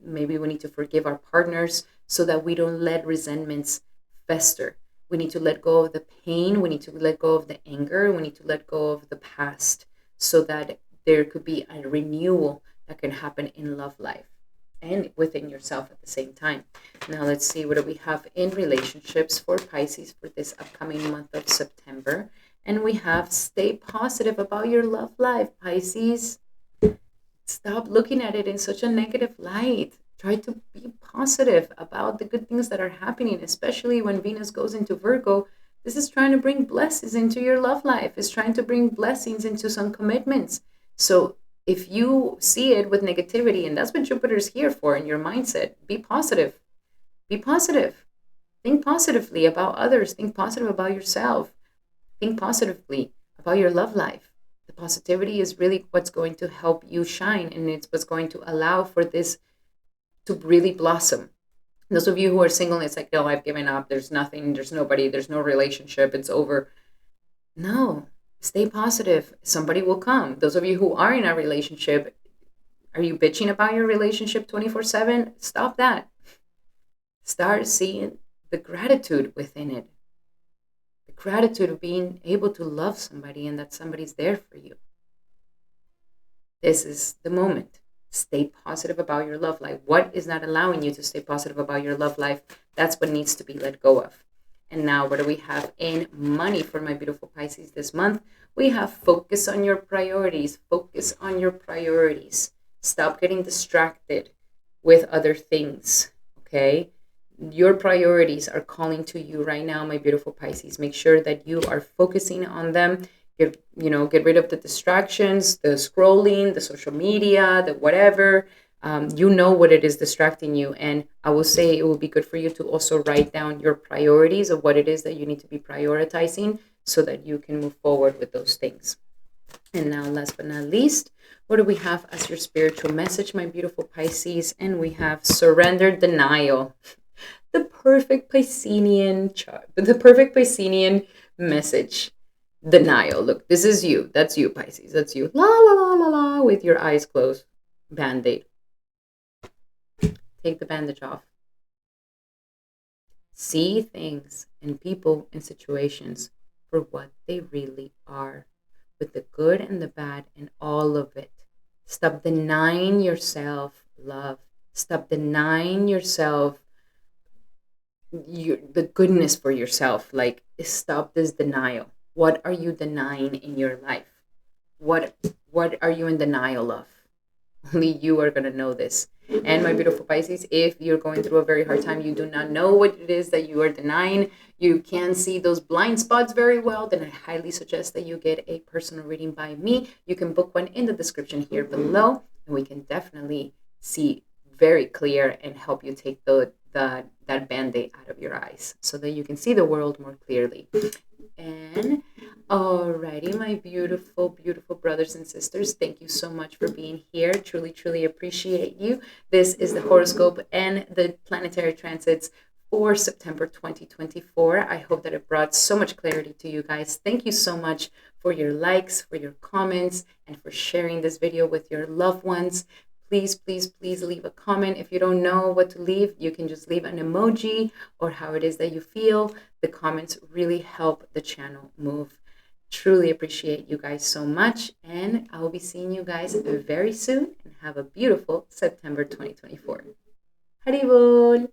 maybe we need to forgive our partners so that we don't let resentments fester. We need to let go of the pain. We need to let go of the anger. We need to let go of the past so that there could be a renewal that can happen in love life and within yourself at the same time. Now let's see, what do we have in relationships for Pisces for this upcoming month of September? And we have, stay positive about your love life, Pisces. Stop looking at it in such a negative light. Try to be positive about the good things that are happening, especially when Venus goes into Virgo. This is trying to bring blessings into your love life. It's trying to bring blessings into some commitments. So if you see it with negativity, and that's what Jupiter is here for in your mindset, be positive. Be positive. Think positively about others. Think positive about yourself. Think positively about your love life. The positivity is really what's going to help you shine, and it's what's going to allow for this to really blossom. Those of you who are single, it's like, oh, I've given up. There's nothing. There's nobody. There's no relationship. It's over. No, stay positive. Somebody will come. Those of you who are in a relationship, are you bitching about your relationship 24/7? Stop that. Start seeing the gratitude within it. The gratitude of being able to love somebody and that somebody's there for you. This is the moment. Stay positive about your love life. What is not allowing you to stay positive about your love life? That's what needs to be let go of. And now, what do we have in money for my beautiful Pisces this month? We have focus on your priorities. Focus on your priorities. Stop getting distracted with other things, okay? Your priorities are calling to you right now, my beautiful Pisces. Make sure that you are focusing on them. Get rid of the distractions, the scrolling, the social media, the whatever. You know what it is distracting you. And I will say it will be good for you to also write down your priorities of what it is that you need to be prioritizing so that you can move forward with those things. And now, last but not least, what do we have as your spiritual message, my beautiful Pisces? And we have surrender denial. The perfect Piscean chart, the perfect Piscean message. Denial. Look, this is you. That's you, Pisces. That's you. La la la la la with your eyes closed. Band-aid. Take the bandage off. See things and people and situations for what they really are, with the good and the bad and all of it. Stop denying yourself love. Stop denying yourself the goodness for yourself. Like, stop this denial. What are you denying in your life? What are you in denial of? Only you are going to know this. And my beautiful Pisces, if you're going through a very hard time, you do not know what it is that you are denying, you can see those blind spots very well, then I highly suggest that you get a personal reading by me. You can book one in the description here below, and we can definitely see very clear and help you take that band-aid out of your eyes so that you can see the world more clearly. And alrighty, my beautiful, beautiful brothers and sisters, thank you so much for being here. Truly, truly appreciate you. This is the horoscope and the planetary transits for September 2024. I hope that it brought so much clarity to you guys. Thank you so much for your likes, for your comments, and for sharing this video with your loved ones. Please, please, please leave a comment. If you don't know what to leave, you can just leave an emoji or how it is that you feel. The comments really help the channel move. Truly appreciate you guys so much. And I will be seeing you guys very soon. And have a beautiful September 2024. Haribol!